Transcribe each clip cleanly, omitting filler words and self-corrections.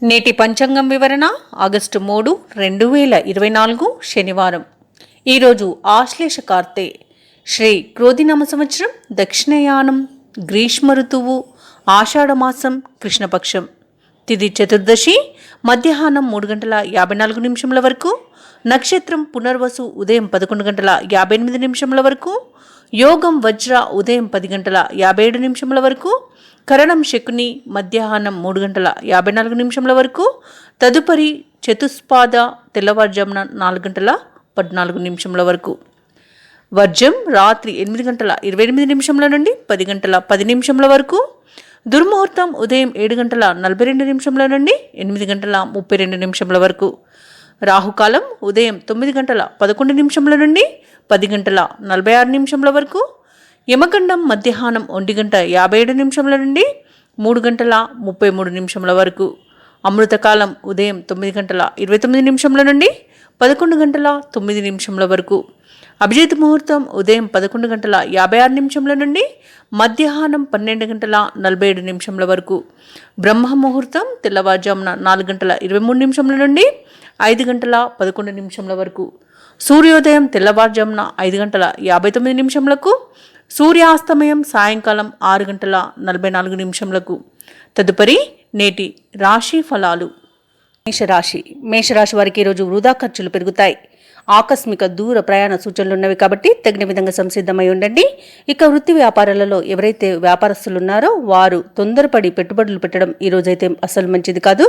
నేటి పంచాంగం వివరణ ఆగస్టు 3, 2024 శనివారం. ఈరోజు ఆశ్లేష కార్తె, శ్రీ క్రోధినామ సంవత్సరం, దక్షిణయానం, గ్రీష్మ ఋతువు, ఆషాఢమాసం, కృష్ణపక్షం. తిథి చతుర్దశి, మధ్యాహ్నం 3:54 వరకు. నక్షత్రం పునర్వసు ఉదయం 11:58 వరకు. యోగం వజ్ర ఉదయం 10:57 వరకు. కరణం శకుని మధ్యాహ్నం 3:54 వరకు. తదుపరి చతుస్పాద తెల్లవారుజామున 4:14 వరకు. వర్జం రాత్రి 8:28 నుండి 10:10 వరకు. దుర్ముహూర్తం ఉదయం 7:42 నుండి 8:32 వరకు. రాహుకాలం ఉదయం 9:11 నుండి 10:46 వరకు. యమగండం మధ్యాహ్నం 1:57 నుండి 3:33 వరకు. అమృతకాలం ఉదయం 9:29 నుండి 11:09 వరకు. అభిజిత్ ముహూర్తం ఉదయం 11:56 నుండి మధ్యాహ్నం 12:47 వరకు. బ్రహ్మ ముహూర్తం తెల్లవారుజామున 4:23 నుండి 5:11 వరకు. సూర్యోదయం తెల్లవారుజామున 5:59 సూర్యాస్తమయం సాయంకాలం 6:44. తదుపరి నేటి రాశి ఫలాలు. మేషరాశి వారికి ఈరోజు వృధా ఖర్చులు పెరుగుతాయి. ఆకస్మిక దూర ప్రయాణ సూచనలున్నవి కాబట్టి తగిన విధంగా సంసిద్ధమై ఉండండి. ఇక వృత్తి వ్యాపారాలలో ఎవరైతే వ్యాపారస్తులు ఉన్నారో వారు తొందరపడి పెట్టుబడులు పెట్టడం ఈ రోజైతే అసలు మంచిది కాదు.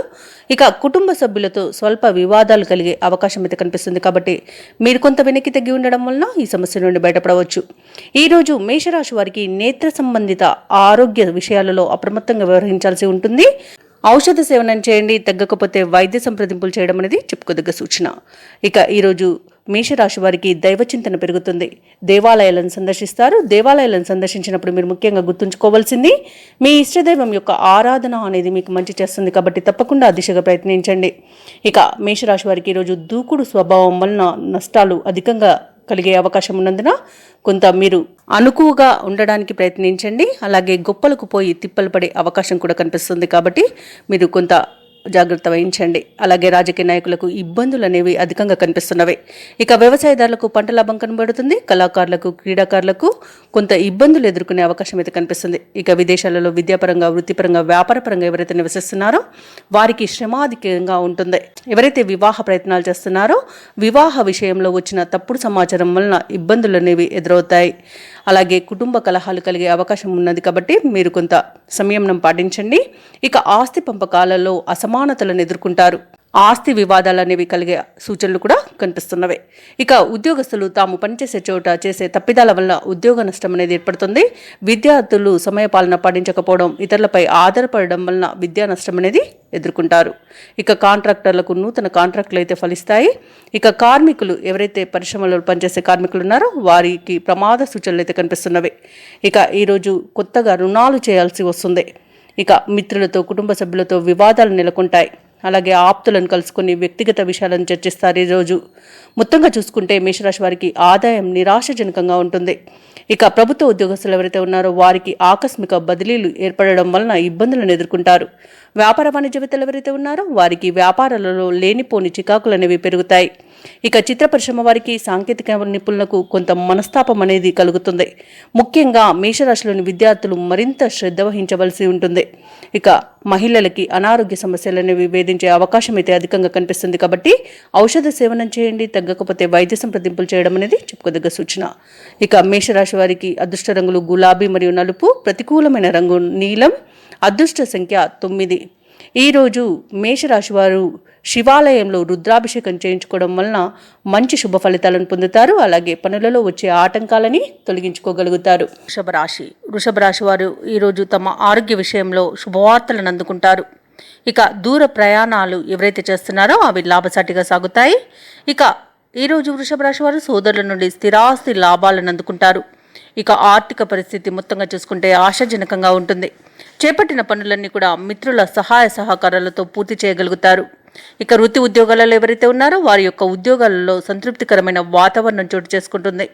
ఇక కుటుంబ సభ్యులతో స్వల్ప వివాదాలు కలిగే అవకాశం అయితే కనిపిస్తుంది కాబట్టి మీరు కొంత వెనక్కి తగ్గి ఉండడం వలన ఈ సమస్య నుండి బయటపడవచ్చు. ఈరోజు మేషరాశి వారికి నేత్ర సంబంధిత ఆరోగ్య విషయాలలో అప్రమత్తంగా వ్యవహరించాల్సి ఉంటుంది. ఔషధ సేవనం చేయండి, తగ్గకపోతే వైద్య సంప్రదింపులు చేయడం అనేది చెప్పుకోదగ్గ సూచన. ఇక ఈరోజు మేషరాశి వారికి దైవచింతన పెరుగుతుంది. దేవాలయాలను సందర్శిస్తారు. దేవాలయాలను సందర్శించినప్పుడు మీరు ముఖ్యంగా గుర్తుంచుకోవాల్సింది మీ ఇష్టదైవం యొక్క ఆరాధన అనేది మీకు మంచి చేస్తుంది కాబట్టి తప్పకుండా ఆ దిశగా ప్రయత్నించండి. ఇక మేషరాశి వారికి ఈరోజు దూకుడు స్వభావం వలన నష్టాలు అధికంగా కలిగే అవకాశం ఉన్నందున కొంత మీరు అనుకువగా ఉండడానికి ప్రయత్నించండి. అలాగే గొప్పలకు పోయి తిప్పలు పడే అవకాశం కూడా కనిపిస్తుంది కాబట్టి మీరు కొంత జాగ్రత్త వహించండి. అలాగే రాజకీయ నాయకులకు ఇబ్బందులు అనేవి అధికంగా కనిపిస్తున్నవి. ఇక వ్యవసాయదారులకు పంట లాభం కనబడుతుంది. కళాకారులకు, క్రీడాకారులకు కొంత ఇబ్బందులు ఎదుర్కొనే అవకాశం అయితే కనిపిస్తుంది. ఇక విదేశాలలో విద్యాపరంగా, వృత్తిపరంగా, వ్యాపారపరంగా ఎవరైతే నివసిస్తున్నారో వారికి శ్రమాధికంగా ఉంటుంది. ఎవరైతే వివాహ ప్రయత్నాలు చేస్తున్నారో వివాహ విషయంలో వచ్చిన తప్పుడు సమాచారం వలన ఇబ్బందులు అనేవి ఎదురవుతాయి. అలాగే కుటుంబ కలహాలు కలిగే అవకాశం ఉన్నది కాబట్టి మీరు కొంత సంయమనం పాటించండి. ఇక ఆస్తి పంపకాలలో అసమానతలను ఎదుర్కొంటారు. ఆస్తి వివాదాలు అనేవి కలిగే సూచనలు కూడా కనిపిస్తున్నవి. ఇక ఉద్యోగస్తులు తాము పనిచేసే చోట చేసే తప్పిదాల వల్ల ఉద్యోగ నష్టం అనేది ఏర్పడుతుంది. విద్యార్థులు సమయపాలన పాటించకపోవడం, ఇతరులపై ఆధారపడడం వలన విద్యా నష్టం అనేది ఎదుర్కొంటారు. ఇక కాంట్రాక్టర్లకు నూతన కాంట్రాక్టులు అయితే ఫలిస్తాయి. ఇక కార్మికులు ఎవరైతే పరిశ్రమలో పనిచేసే కార్మికులు ఉన్నారో వారికి ప్రమాద సూచనలు అయితే కనిపిస్తున్నవి. ఇక ఈరోజు కొత్తగా రుణాలు చేయాల్సి వస్తుంది. ఇక మిత్రులతో, కుటుంబ సభ్యులతో వివాదాలు నెలకొంటాయి. అలాగే ఆప్తులను కలుసుకుని వ్యక్తిగత విషయాలను చర్చిస్తారు. ఈరోజు మొత్తంగా చూసుకుంటే మేషరాశి వారికి ఆదాయం నిరాశజనకంగా ఉంటుంది. ఇక ప్రభుత్వ ఉద్యోగస్తులు ఎవరైతే ఉన్నారో వారికి ఆకస్మిక బదిలీలు ఏర్పడడం వలన ఇబ్బందులను ఎదుర్కొంటారు. వ్యాపార వాణిజ్యవేత్తలు ఎవరైతే ఉన్నారో వారికి వ్యాపారాలలో లేనిపోని చికాకులు అనేవి పెరుగుతాయి. ఇక చిత్ర పరిశ్రమ వారికి, సాంకేతిక నిపుణులకు కొంత మనస్తాపం అనేది కలుగుతుంది. ముఖ్యంగా మేషరాశిలోని విద్యార్థులు మరింత శ్రద్ధ వహించవలసి ఉంటుంది. ఇక మహిళలకి అనారోగ్య సమస్యలు అనేవి వేధించే అవకాశం అయితే అధికంగా కనిపిస్తుంది కాబట్టి ఔషధ సేవనం చేయండి, తగ్గకపోతే వైద్య సంప్రదింపులు చేయడం అనేది చెప్పుకోదగ్గ సూచన. ఇక మేషరాశి వారికి అదృష్ట రంగులు గులాబీ మరియు నలుపు, ప్రతికూలమైన రంగు నీలం, అదృష్ట సంఖ్య 9. ఈరోజు మేషరాశి వారు శివాలయంలో రుద్రాభిషేకం చేయించుకోవడం వలన మంచి శుభ ఫలితాలను పొందుతారు. అలాగే పనులలో వచ్చే ఆటంకాలని తొలగించుకోగలుగుతారు. వృషభ రాశి వారు ఈరోజు తమ ఆరోగ్య విషయంలో శుభవార్తలను అందుకుంటారు. ఇక దూర ప్రయాణాలు ఎవరైతే చేస్తున్నారో అవి లాభసాటిగా సాగుతాయి. ఇక ఈరోజు వృషభ రాశి వారు సోదరుల నుండి స్థిరాస్తి లాభాలను అందుకుంటారు. ఇక ఆర్థిక పరిస్థితి మొత్తంగా చూసుకుంటే ఆశాజనకంగా ఉంటుంది. చేపట్టిన పనులన్నీ కూడా మిత్రుల సహాయ సహకారాలతో పూర్తి చేయగలుగుతారు. ఇక వృత్తి ఉద్యోగాలలో ఎవరైతే ఉన్నారో వారి యొక్క ఉద్యోగాలలో సంతృప్తికరమైన వాతావరణం చోటు చేసుకుంటుంది.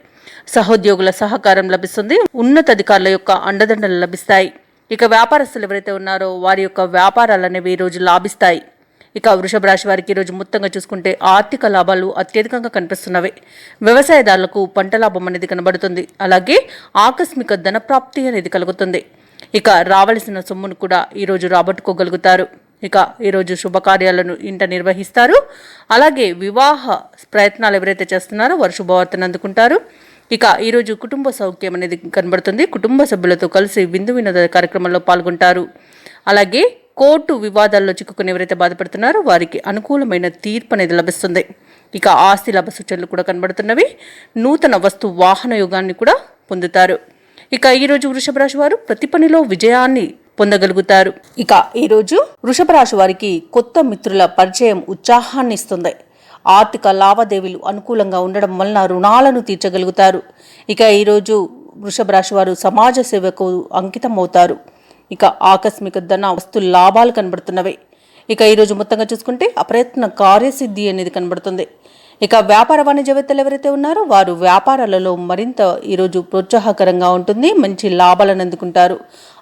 సహోద్యోగుల సహకారం లభిస్తుంది. ఉన్నతాధికారుల యొక్క అండదండలు లభిస్తాయి. ఇక వ్యాపారస్తులు ఎవరైతే ఉన్నారో వారి యొక్క వ్యాపారాలు అనేవి ఈ రోజు లాభిస్తాయి. ఇక వృషభ రాశి వారికి ఈరోజు మొత్తంగా చూసుకుంటే ఆర్థిక లాభాలు అత్యధికంగా కనిపిస్తున్నవి. వ్యవసాయదారులకు పంట లాభం అనేది కనబడుతుంది. అలాగే ఆకస్మిక ధనప్రాప్తి అనేది కలుగుతుంది. ఇక రావలసిన సొమ్మును కూడా ఈరోజు రాబట్టుకోగలుగుతారు. ఇక ఈరోజు శుభకార్యాలను ఇంట నిర్వహిస్తారు. అలాగే వివాహ ప్రయత్నాలు ఎవరైతే చేస్తున్నారో వారు శుభవార్తను అందుకుంటారు. ఇక ఈరోజు కుటుంబ సౌఖ్యం అనేది కనబడుతుంది. కుటుంబ సభ్యులతో కలిసి విందు వినోద కార్యక్రమంలో పాల్గొంటారు. అలాగే కోర్టు వివాదాల్లో చిక్కుకుని ఎవరైతే బాధపడుతున్నారో వారికి అనుకూలమైన తీర్పు అనేది లభిస్తుంది. ఇక ఆస్తి లాభ సూచనలు కూడా కనబడుతున్నవి. నూతన వస్తు వాహన యోగాన్ని కూడా పొందుతారు. ఇక ఈరోజు వృషభ రాశి వారు ప్రతి పనిలో విజయాన్ని పొందగలుగుతారు. ఇక ఈరోజు వృషభ రాశి వారికి కొత్త మిత్రుల పరిచయం ఉత్సాహాన్ని ఇస్తుంది. ఆర్థిక లావాదేవీలు అనుకూలంగా ఉండడం వలన రుణాలను తీర్చగలుగుతారు. ఇక ఈరోజు వృషభ రాశి వారు సమాజ సేవకు అంకితం అవుతారు. ఇక ఆకస్మిక ధన వస్తు లాభాలు కనబడుతున్నవి. ఇక ఈరోజు మొత్తంగా చూసుకుంటే అప్రయత్న కార్యసిద్ధి అనేది కనబడుతుంది. ఇక వ్యాపార వాణిజ్యవేత్తలు ఎవరైతే ఉన్నారో వారు వ్యాపారాలలో మరింత ఈరోజు ప్రోత్సాహకరంగా ఉంటుంది. మంచి లాభాలను అందుకుంటారు.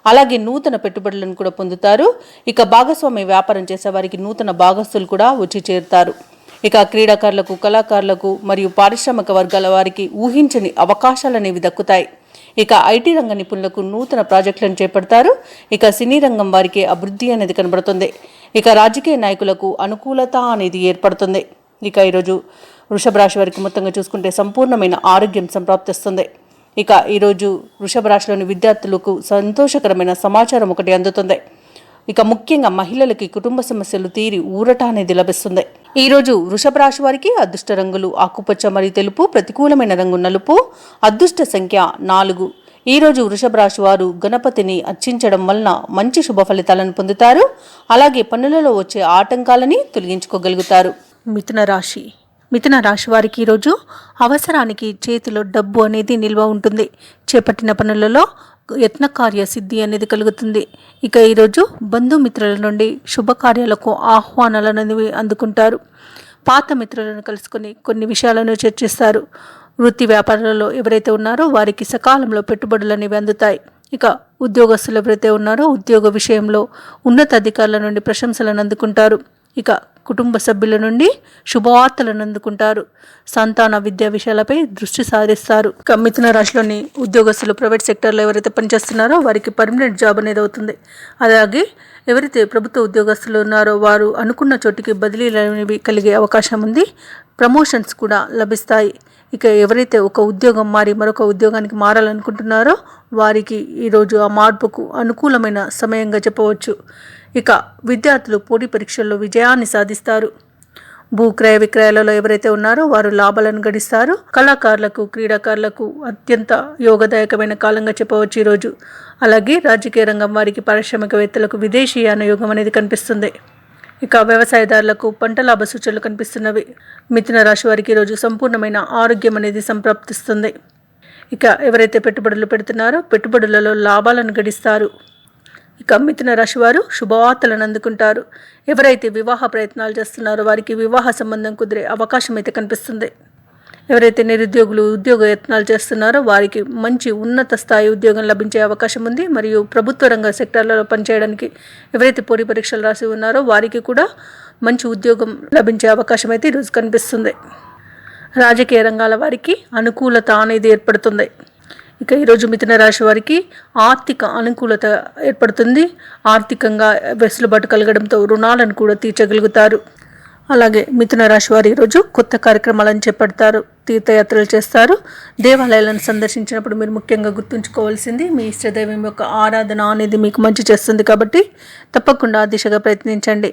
అలాగే నూతన పెట్టుబడులను కూడా పొందుతారు. ఇక భాగస్వామ్య వ్యాపారం చేసే వారికి నూతన భాగస్తులు కూడా వచ్చి చేరుతారు. ఇక క్రీడాకారులకు, కళాకారులకు మరియు పారిశ్రామిక వర్గాల వారికి ఊహించని అవకాశాలు అనేవి దక్కుతాయి. ఇక ఐటీ రంగ నిపుణులకు నూతన ప్రాజెక్టులను చేపడతారు. ఇక సినీ రంగం వారికి అభివృద్ధి అనేది కనబడుతుంది. ఇక రాజకీయ నాయకులకు అనుకూలత అనేది ఏర్పడుతుంది. ఇక ఈరోజు వృషభ రాశి వారికి మొత్తంగా చూసుకుంటే సంపూర్ణమైన ఆరోగ్యం సంప్రాప్తిస్తుంది. ఇక ఈరోజు వృషభ రాశిలోని విద్యార్థులకు సంతోషకరమైన సమాచారం ఒకటి అందుతుంది. ఇక ముఖ్యంగా మహిళలకి కుటుంబ సమస్యలు తీరి ఊరట అనేది లభిస్తుంది. ఈరోజు వృషభ రాశి వారికి అదృష్ట రంగులు ఆకుపచ్చ మరియు తెలుపు, ప్రతికూలమైన రంగు నలుపు, అదృష్ట సంఖ్య 4. ఈరోజు వృషభ రాశి వారు గణపతిని అర్చించడం వలన మంచి శుభ ఫలితాలను పొందుతారు. అలాగే పనులలో వచ్చే ఆటంకాలని తొలగించుకోగలుగుతారు. మిథున రాశి వారికి ఈరోజు అవసరానికి చేతిలో డబ్బు అనేది నిల్వ ఉంటుంది. చేపట్టిన పనులలో యత్నకార్య సిద్ధి అనేది కలుగుతుంది. ఇక ఈరోజు బంధుమిత్రుల నుండి శుభకార్యాలకు ఆహ్వానాలను అందుకుంటారు. పాత మిత్రులను కలుసుకొని కొన్ని విషయాలను చర్చిస్తారు. వృత్తి వ్యాపారాలలో ఎవరైతే ఉన్నారో వారికి సకాలంలో పెట్టుబడులు అనేవి అందుతాయి. ఇక ఉద్యోగస్తులు ఎవరైతే ఉన్నారో ఉద్యోగ విషయంలో ఉన్నతాధికారుల నుండి ప్రశంసలను అందుకుంటారు. ఇక కుటుంబ సభ్యుల నుండి శుభవార్తలను అందుకుంటారు. సంతాన విద్యా విషయాలపై దృష్టి సారిస్తారు. ఇక మిథున రాశిలోని ఉద్యోగస్తులు ప్రైవేట్ సెక్టర్లో ఎవరైతే పనిచేస్తున్నారో వారికి పర్మనెంట్ జాబ్ అనేది అవుతుంది. అలాగే ఎవరైతే ప్రభుత్వ ఉద్యోగస్తులు ఉన్నారో వారు అనుకున్న చోటికి బదిలీలు అనేవి కలిగే అవకాశం ఉంది. ప్రమోషన్స్ కూడా లభిస్తాయి. ఇక ఎవరైతే ఒక ఉద్యోగం మారి మరొక ఉద్యోగానికి మారాలనుకుంటున్నారో వారికి ఈరోజు ఆ మార్పుకు అనుకూలమైన సమయంగా చెప్పవచ్చు. ఇక విద్యార్థులు పోటీ పరీక్షల్లో విజయాన్ని సాధిస్తారు. భూ క్రయ విక్రయాలలో ఎవరైతే ఉన్నారో వారు లాభాలను గడిస్తారు. కళాకారులకు, క్రీడాకారులకు అత్యంత యోగదాయకమైన కాలంగా చెప్పవచ్చు ఈరోజు. అలాగే రాజకీయ రంగం వారికి, పారిశ్రామికవేత్తలకు విదేశీయాన యోగం అనేది కనిపిస్తుంది. ఇక వ్యవసాయదారులకు పంట లాభ సూచనలు కనిపిస్తున్నవి. మిథున రాశి వారికి ఈరోజు సంపూర్ణమైన ఆరోగ్యం అనేది సంప్రాప్తిస్తుంది. ఇక ఎవరైతే పెట్టుబడులు పెడుతున్నారో పెట్టుబడులలో లాభాలను గడిస్తారు. ఇక మిథున రాశి వారు శుభవార్తలను అందుకుంటారు. ఎవరైతే వివాహ ప్రయత్నాలు చేస్తున్నారో వారికి వివాహ సంబంధం కుదిరే అవకాశం అయితే కనిపిస్తుంది. ఎవరైతే నిరుద్యోగులు ఉద్యోగ యత్నాలు చేస్తున్నారో వారికి మంచి ఉన్నత స్థాయి ఉద్యోగం లభించే అవకాశం ఉంది. మరియు ప్రభుత్వ రంగ సెక్టార్లలో పనిచేయడానికి ఎవరైతే పోటీ పరీక్షలు రాసి ఉన్నారో వారికి కూడా మంచి ఉద్యోగం లభించే అవకాశం అయితే ఈరోజు కనిపిస్తుంది. రాజకీయ రంగాల వారికి అనుకూలత అనేది ఏర్పడుతుంది. ఇక ఈరోజు మిథున రాశి వారికి ఆర్థిక అనుకూలత ఏర్పడుతుంది. ఆర్థికంగా వెసులుబాటు కలగడంతో రుణాలను కూడా తీర్చగలుగుతారు. అలాగే మిథున రాశి వారు ఈరోజు కొత్త కార్యక్రమాలను చేపడతారు. తీర్థయాత్రలు చేస్తారు. దేవాలయాలను సందర్శించినప్పుడు మీరు ముఖ్యంగా గుర్తుంచుకోవాల్సింది మీ ఇష్టదైవం యొక్క ఆరాధన అనేది మీకు మంచి చేస్తుంది. కాబట్టి తప్పకుండా ఆ దిశగా ప్రయత్నించండి.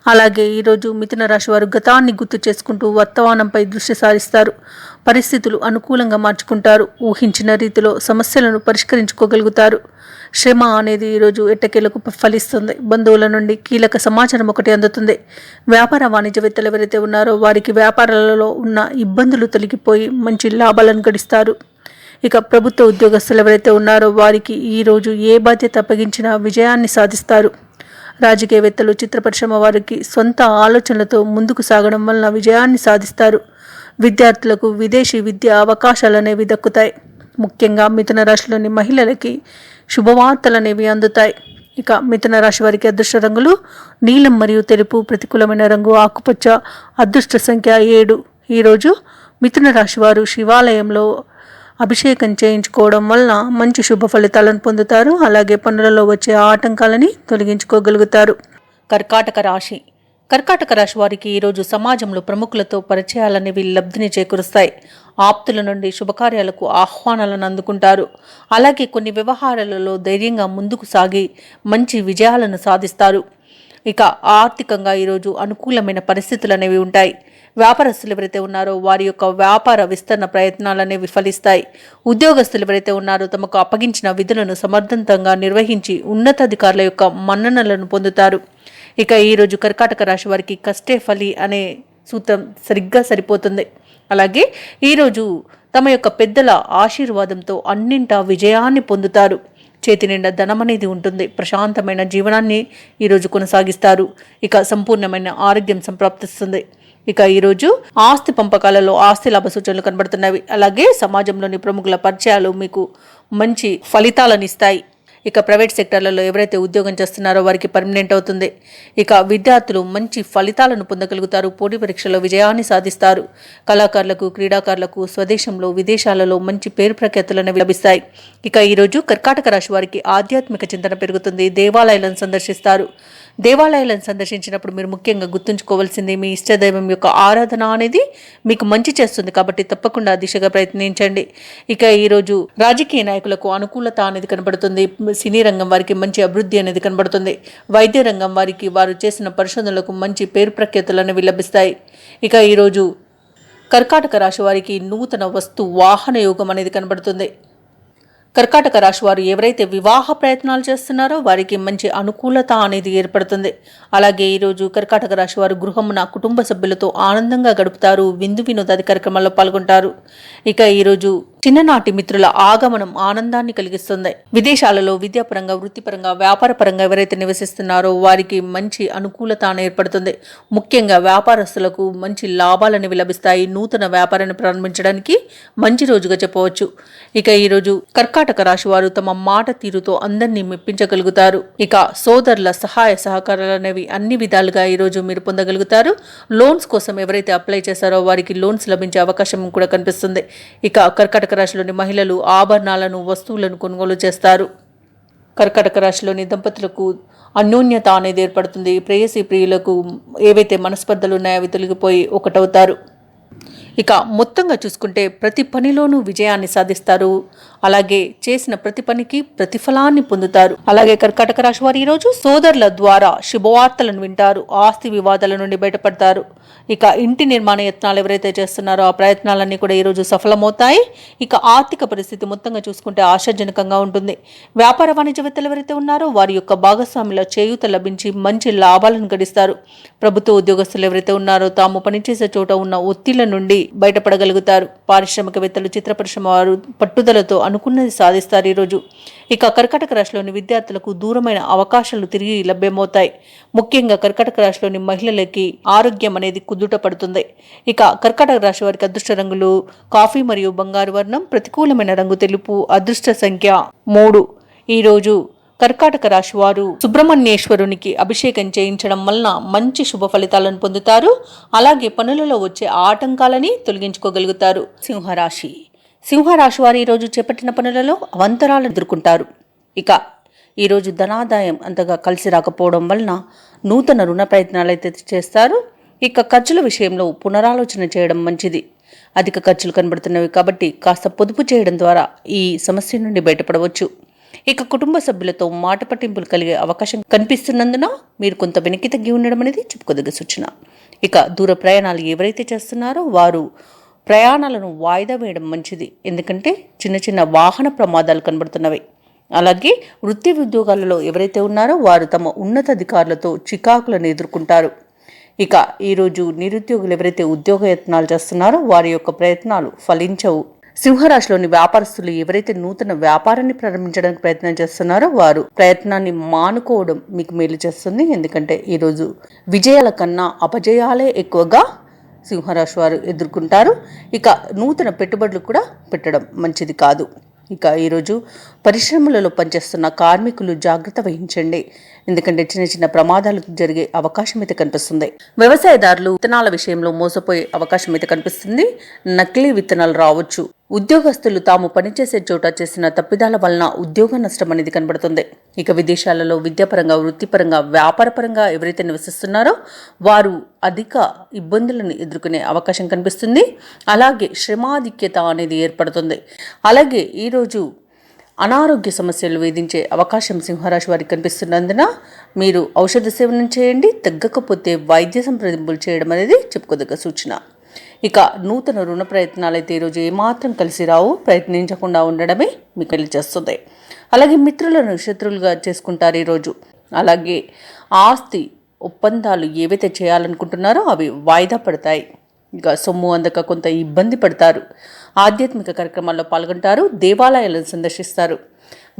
అలాగే ఈరోజు మిథున రాశి వారు గతాన్ని గుర్తు చేసుకుంటూ వర్తమానంపై దృష్టి సారిస్తారు. పరిస్థితులు అనుకూలంగా మార్చుకుంటారు. ఊహించిన రీతిలో సమస్యలను పరిష్కరించుకోగలుగుతారు. శ్రమ అనేది ఈరోజు ఎట్టకేలకు ఫలిస్తుంది. బంధువుల నుండి కీలక సమాచారం ఒకటి అందుతుంది. వ్యాపార వాణిజ్యవేత్తలు ఎవరైతే ఉన్నారో వారికి వ్యాపారాలలో ఉన్న ఇబ్బందులు తొలగిపోయి మంచి లాభాలను గడిస్తారు. ఇక ప్రభుత్వ ఉద్యోగస్తులు ఎవరైతే ఉన్నారో వారికి ఈరోజు ఏ బాధ్యత అప్పగించినా విజయాన్ని సాధిస్తారు. రాజకీయవేత్తలు, చిత్ర పరిశ్రమ వారికి సొంత ఆలోచనలతో ముందుకు సాగడం వలన విజయాన్ని సాధిస్తారు. విద్యార్థులకు విదేశీ విద్యా అవకాశాలు అనేవి దక్కుతాయి. ముఖ్యంగా మిథున రాశిలోని మహిళలకి శుభవార్తలు అనేవి అందుతాయి. ఇక మిథున రాశి వారికి అదృష్ట రంగులు నీలం మరియు తెలుపు, ప్రతికూలమైన రంగు ఆకుపచ్చ, అదృష్ట సంఖ్య 7. ఈరోజు మిథున రాశి వారు శివాలయంలో అభిషేకం చేయించుకోవడం వలన మంచి శుభ ఫలితాలను పొందుతారు. అలాగే పనులలో వచ్చే ఆటంకాలని తొలగించుకోగలుగుతారు. కర్కాటక రాశి వారికి ఈరోజు సమాజంలో ప్రముఖులతో పరిచయాలనేవి లబ్ధిని చేకూరుస్తాయి. ఆప్తుల నుండి శుభకార్యాలకు ఆహ్వానాలను అందుకుంటారు. అలాగే కొన్ని వ్యవహారాలలో ధైర్యంగా ముందుకు సాగి మంచి విజయాలను సాధిస్తారు. ఇక ఆర్థికంగా ఈరోజు అనుకూలమైన పరిస్థితులు అనేవి ఉంటాయి. వ్యాపారస్తులు ఎవరైతే ఉన్నారో వారి యొక్క వ్యాపార విస్తరణ ప్రయత్నాలు అనేవి ఫలిస్తాయి. ఉద్యోగస్తులు ఎవరైతే ఉన్నారో తమకు అప్పగించిన విధులను సమర్థవంతంగా నిర్వహించి ఉన్నతాధికారుల యొక్క మన్ననలను పొందుతారు. ఇక ఈరోజు కర్కాటక రాశి వారికి కష్టే ఫలి అనే సూత్రం సరిగ్గా సరిపోతుంది. అలాగే ఈరోజు తమ యొక్క పెద్దల ఆశీర్వాదంతో అన్నింటా విజయాన్ని పొందుతారు. చేతి నిండా ధనం అనేది ఉంటుంది. ప్రశాంతమైన జీవనాన్ని ఈరోజు కొనసాగిస్తారు. ఇక సంపూర్ణమైన ఆరోగ్యం సంప్రాప్తిస్తుంది. ఇక ఈరోజు ఆస్తి పంపకాలలో ఆస్తి లాభ సూచనలు కనబడుతున్నవి. అలాగే సమాజంలోని ప్రముఖుల పరిచయాలు మీకు మంచి ఫలితాలను ఇస్తాయి. ఇక ప్రైవేట్ సెక్టర్లలో ఎవరైతే ఉద్యోగం చేస్తున్నారో వారికి పర్మనెంట్ అవుతుంది. ఇక విద్యార్థులు మంచి ఫలితాలను పొందగలుగుతారు. పోటీ పరీక్షల్లో విజయాన్ని సాధిస్తారు. కళాకారులకు, క్రీడాకారులకు స్వదేశంలో, విదేశాలలో మంచి పేరు ప్రఖ్యాతులను లభిస్తాయి. ఇక ఈరోజు కర్కాటక రాశి వారికి ఆధ్యాత్మిక చింతన పెరుగుతుంది. దేవాలయాలను సందర్శిస్తారు. దేవాలయాలను సందర్శించినప్పుడు మీరు ముఖ్యంగా గుర్తుంచుకోవాల్సింది మీ ఇష్టదైవం యొక్క ఆరాధన అనేది మీకు మంచి చేస్తుంది. కాబట్టి తప్పకుండా దిశగా ప్రయత్నించండి. ఇక ఈరోజు రాజకీయ నాయకులకు అనుకూలత అనేది కనబడుతుంది. సినీ రంగం వారికి మంచి అభివృద్ధి అనేది కనబడుతుంది. వైద్య రంగం వారికి వారు చేసిన పరిశోధనలకు మంచి పేరు ప్రఖ్యాతులు అనేవి లభిస్తాయి. ఇక ఈరోజు కర్కాటక రాశి వారికి నూతన వస్తు వాహన యోగం అనేది కనబడుతుంది. కర్కాటక రాశి వారు ఎవరైతే వివాహ ప్రయత్నాలు చేస్తున్నారో వారికి మంచి అనుకూలత అనేది ఏర్పడుతుంది. అలాగే ఈరోజు కర్కాటక రాశి వారు గృహమున కుటుంబ సభ్యులతో ఆనందంగా గడుపుతారు. విందు వినోదాది కార్యక్రమాల్లో పాల్గొంటారు. ఇక ఈరోజు చిన్ననాటి మిత్రుల ఆగమనం ఆనందాన్ని కలిగిస్తుంది. విదేశాలలో విద్యాపరంగా, వృత్తిపరంగా, వ్యాపారపరంగా ఎవరైతే నివసిస్తున్నారో వారికి మంచి అనుకూలత ఏర్పడుతుంది. ముఖ్యంగా వ్యాపారస్తులకు మంచి లాభాలనేవి లభిస్తాయి. నూతన వ్యాపారాన్ని ప్రారంభించడానికి మంచి రోజుగా చెప్పవచ్చు. ఇక ఈరోజు కర్కాటక రాశి వారు తమ మాట తీరుతో అందరినీ మెప్పించగలుగుతారు. ఇక సోదరుల సహాయ సహకారాలు అనేవి అన్ని విధాలుగా ఈరోజు మీరు పొందగలుగుతారు. లోన్స్ కోసం ఎవరైతే అప్లై చేశారో వారికి లోన్స్ లభించే అవకాశం కూడా కనిపిస్తుంది. ఇక కర్కాటక రాశిలోని మహిళలు ఆభరణాలను, వస్తువులను కొనుగోలు చేస్తారు. కర్కాటక రాశిలోని దంపతులకు అన్యోన్యత అనేది ఏర్పడుతుంది. ప్రేయసి ప్రియులకు ఏవైతే మనస్పర్ధలు ఉన్నాయో అవి తొలగిపోయి ఒకటవుతారు. ఇక మొత్తంగా చూసుకుంటే ప్రతి పనిలోనూ విజయాన్ని సాధిస్తారు. అలాగే చేసిన ప్రతి పనికి ప్రతిఫలాన్ని పొందుతారు. అలాగే కర్కాటక రాశి వారు ఈరోజు సోదరుల ద్వారా శుభవార్తలను వింటారు. ఆస్తి వివాదాల నుండి బయటపడతారు. ఇక ఇంటి నిర్మాణ యత్నాలు ఎవరైతే చేస్తున్నారో ఆ ప్రయత్నాలన్నీ కూడా ఈరోజు సఫలమవుతాయి. ఇక ఆర్థిక పరిస్థితి మొత్తంగా చూసుకుంటే ఆశాజనకంగా ఉంటుంది. వ్యాపార వాణిజ్యవేత్తలు ఎవరైతే ఉన్నారో వారి యొక్క భాగస్వాముల చేయూత లభించి మంచి లాభాలను గడిస్తారు. ప్రభుత్వ ఉద్యోగస్తులు ఎవరైతే ఉన్నారో తాము పనిచేసే చోట ఉన్న ఒత్తిళ్ల నుండి బయటపడగలుగుతారు. పారిశ్రామికవేత్తలు, చిత్ర పరిశ్రమ వారు పట్టుదలతో అనుకున్నది సాధిస్తారు ఈరోజు. ఇక కర్కాటక రాశిలోని విద్యార్థులకు దూరమైన అవకాశాలు తిరిగి లభ్యమవుతాయి. ముఖ్యంగా కర్కాటక రాశిలోని మహిళలకి ఆరోగ్యం అనేది కుదుట పడుతుంది. ఇక కర్కాటక రాశి వారికి అదృష్ట రంగులు కాఫీ మరియు బంగారు వర్ణం, ప్రతికూలమైన రంగు తెలుపు, అదృష్ట సంఖ్య 3. ఈరోజు కర్కాటక రాశి వారు సుబ్రహ్మణ్యేశ్వరునికి అభిషేకం చేయించడం వలన మంచి శుభ ఫలితాలను పొందుతారు. అలాగే పనులలో వచ్చే ఆటంకాలని తొలగించుకోగలుగుతారు. సింహరాశి వారు ఈరోజు చేపట్టిన పనులలో అవంతరాలను ఎదుర్కొంటారు. ఇక ఈరోజు ధనాదాయం అంతగా కలిసి రాకపోవడం వలన నూతన రుణ ప్రయత్నాలు అయితే చేస్తారు. ఇక ఖర్చుల విషయంలో పునరాలోచన చేయడం మంచిది. అధిక ఖర్చులు కనబడుతున్నవి కాబట్టి కాస్త పొదుపు చేయడం ద్వారా ఈ సమస్య నుండి బయటపడవచ్చు. ఇక కుటుంబ సభ్యులతో మాట పట్టింపులు కలిగే అవకాశం కనిపిస్తున్నందున మీరు కొంత వెనక్కి తగ్గి ఉండడం అనేది చెప్పుకోదగ్గ సూచన. ఇక దూర ప్రయాణాలు ఎవరైతే చేస్తున్నారో వారు ప్రయాణాలను వాయిదా వేయడం మంచిది. ఎందుకంటే చిన్న చిన్న వాహన ప్రమాదాలు కనబడుతున్నవి. అలాగే వృత్తి ఉద్యోగాలలో ఎవరైతే ఉన్నారో వారు తమ ఉన్నతాధికారులతో చికాకులను ఎదుర్కొంటారు. ఇక ఈరోజు నిరుద్యోగులు ఎవరైతే ఉద్యోగ యత్నాలు చేస్తున్నారో వారి యొక్క ప్రయత్నాలు ఫలించవు. సింహరాశిలోని వ్యాపారస్తులు ఎవరైతే నూతన వ్యాపారాన్ని ప్రారంభించడానికి ప్రయత్నం చేస్తున్నారో వారు ప్రయత్నాన్ని మానుకోవడం మీకు మేలు చేస్తుంది. ఎందుకంటే ఈరోజు విజయాల కన్నా అపజయాలే ఎక్కువగా సింహరాశి వారు ఎదుర్కొంటారు. ఇక నూతన పెట్టుబడులు కూడా పెట్టడం మంచిది కాదు. ఇక ఈరోజు పరిశ్రమలలో పనిచేస్తున్న కార్మికులు జాగ్రత్త వహించండి, ఎందుకంటే చిన్న చిన్న ప్రమాదాలు జరిగే అవకాశం అయితే కనిపిస్తుంది. వ్యవసాయదారులు విత్తనాల విషయంలో మోసపోయే అవకాశం అయితే కనిపిస్తుంది. నకిలీ విత్తనాలు రావచ్చు. ఉద్యోగస్తులు తాము పనిచేసే చోట చేసిన తప్పిదాల వలన ఉద్యోగ నష్టం అనేది కనబడుతుంది. ఇక విదేశాలలో విద్యాపరంగా, వృత్తిపరంగా, వ్యాపారపరంగా ఎవరైతే నివసిస్తున్నారో వారు అధిక ఇబ్బందులను ఎదుర్కొనే అవకాశం కనిపిస్తుంది. అలాగే శ్రమాధిక్యత అనేది ఏర్పడుతుంది. అలాగే ఈరోజు అనారోగ్య సమస్యలు వేధించే అవకాశం సింహరాశి వారికి కనిపిస్తున్నందున మీరు ఔషధ సేవనం చేయండి. తగ్గకపోతే వైద్య సంప్రదింపులు చేయడం అనేది చెప్పుకోదగ్గ సూచన. ఇక నూతన రుణ ప్రయత్నాలు అయితే ఈరోజు ఏమాత్రం కలిసి రావు. ప్రయత్నించకుండా ఉండడమే మీకు కలిసి చేస్తుంది. అలాగే మిత్రులను శత్రువులుగా చేసుకుంటారు ఈరోజు. అలాగే ఆస్తి ఒప్పందాలు ఏవైతే చేయాలనుకుంటున్నారో అవి వాయిదా పడతాయి. ఇక సొమ్ము అందక కొంత ఇబ్బంది పడతారు. ఆధ్యాత్మిక కార్యక్రమాల్లో పాల్గొంటారు. దేవాలయాలను సందర్శిస్తారు.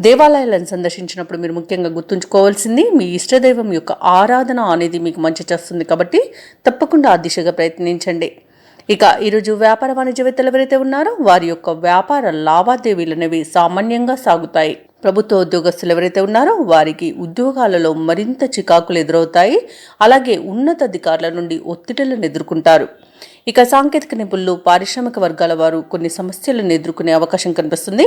దేవాలయాలను సందర్శించినప్పుడు మీరు ముఖ్యంగా గుర్తుంచుకోవాల్సింది మీ ఇష్టదైవం యొక్క ఆరాధన అనేది మీకు మంచి చేస్తుంది. కాబట్టి తప్పకుండా ఆ దిశగా ప్రయత్నించండి. ఇక ఈరోజు వ్యాపార వాణిజ్యవేత్తలు ఎవరైతే ఉన్నారో వారి యొక్క వ్యాపార లావాదేవీలు అనేవి సామాన్యంగా సాగుతాయి. ప్రభుత్వ ఉద్యోగస్తులు ఎవరైతే ఉన్నారో వారికి ఉద్యోగాలలో మరింత చికాకులు ఎదురవుతాయి. అలాగే ఉన్నతాధికారుల నుండి ఒత్తిడులను ఎదుర్కొంటారు. ఇక సాంకేతిక నిపుణులు, పారిశ్రామిక వర్గాల వారు కొన్ని సమస్యలను ఎదుర్కొనే అవకాశం కనిపిస్తుంది.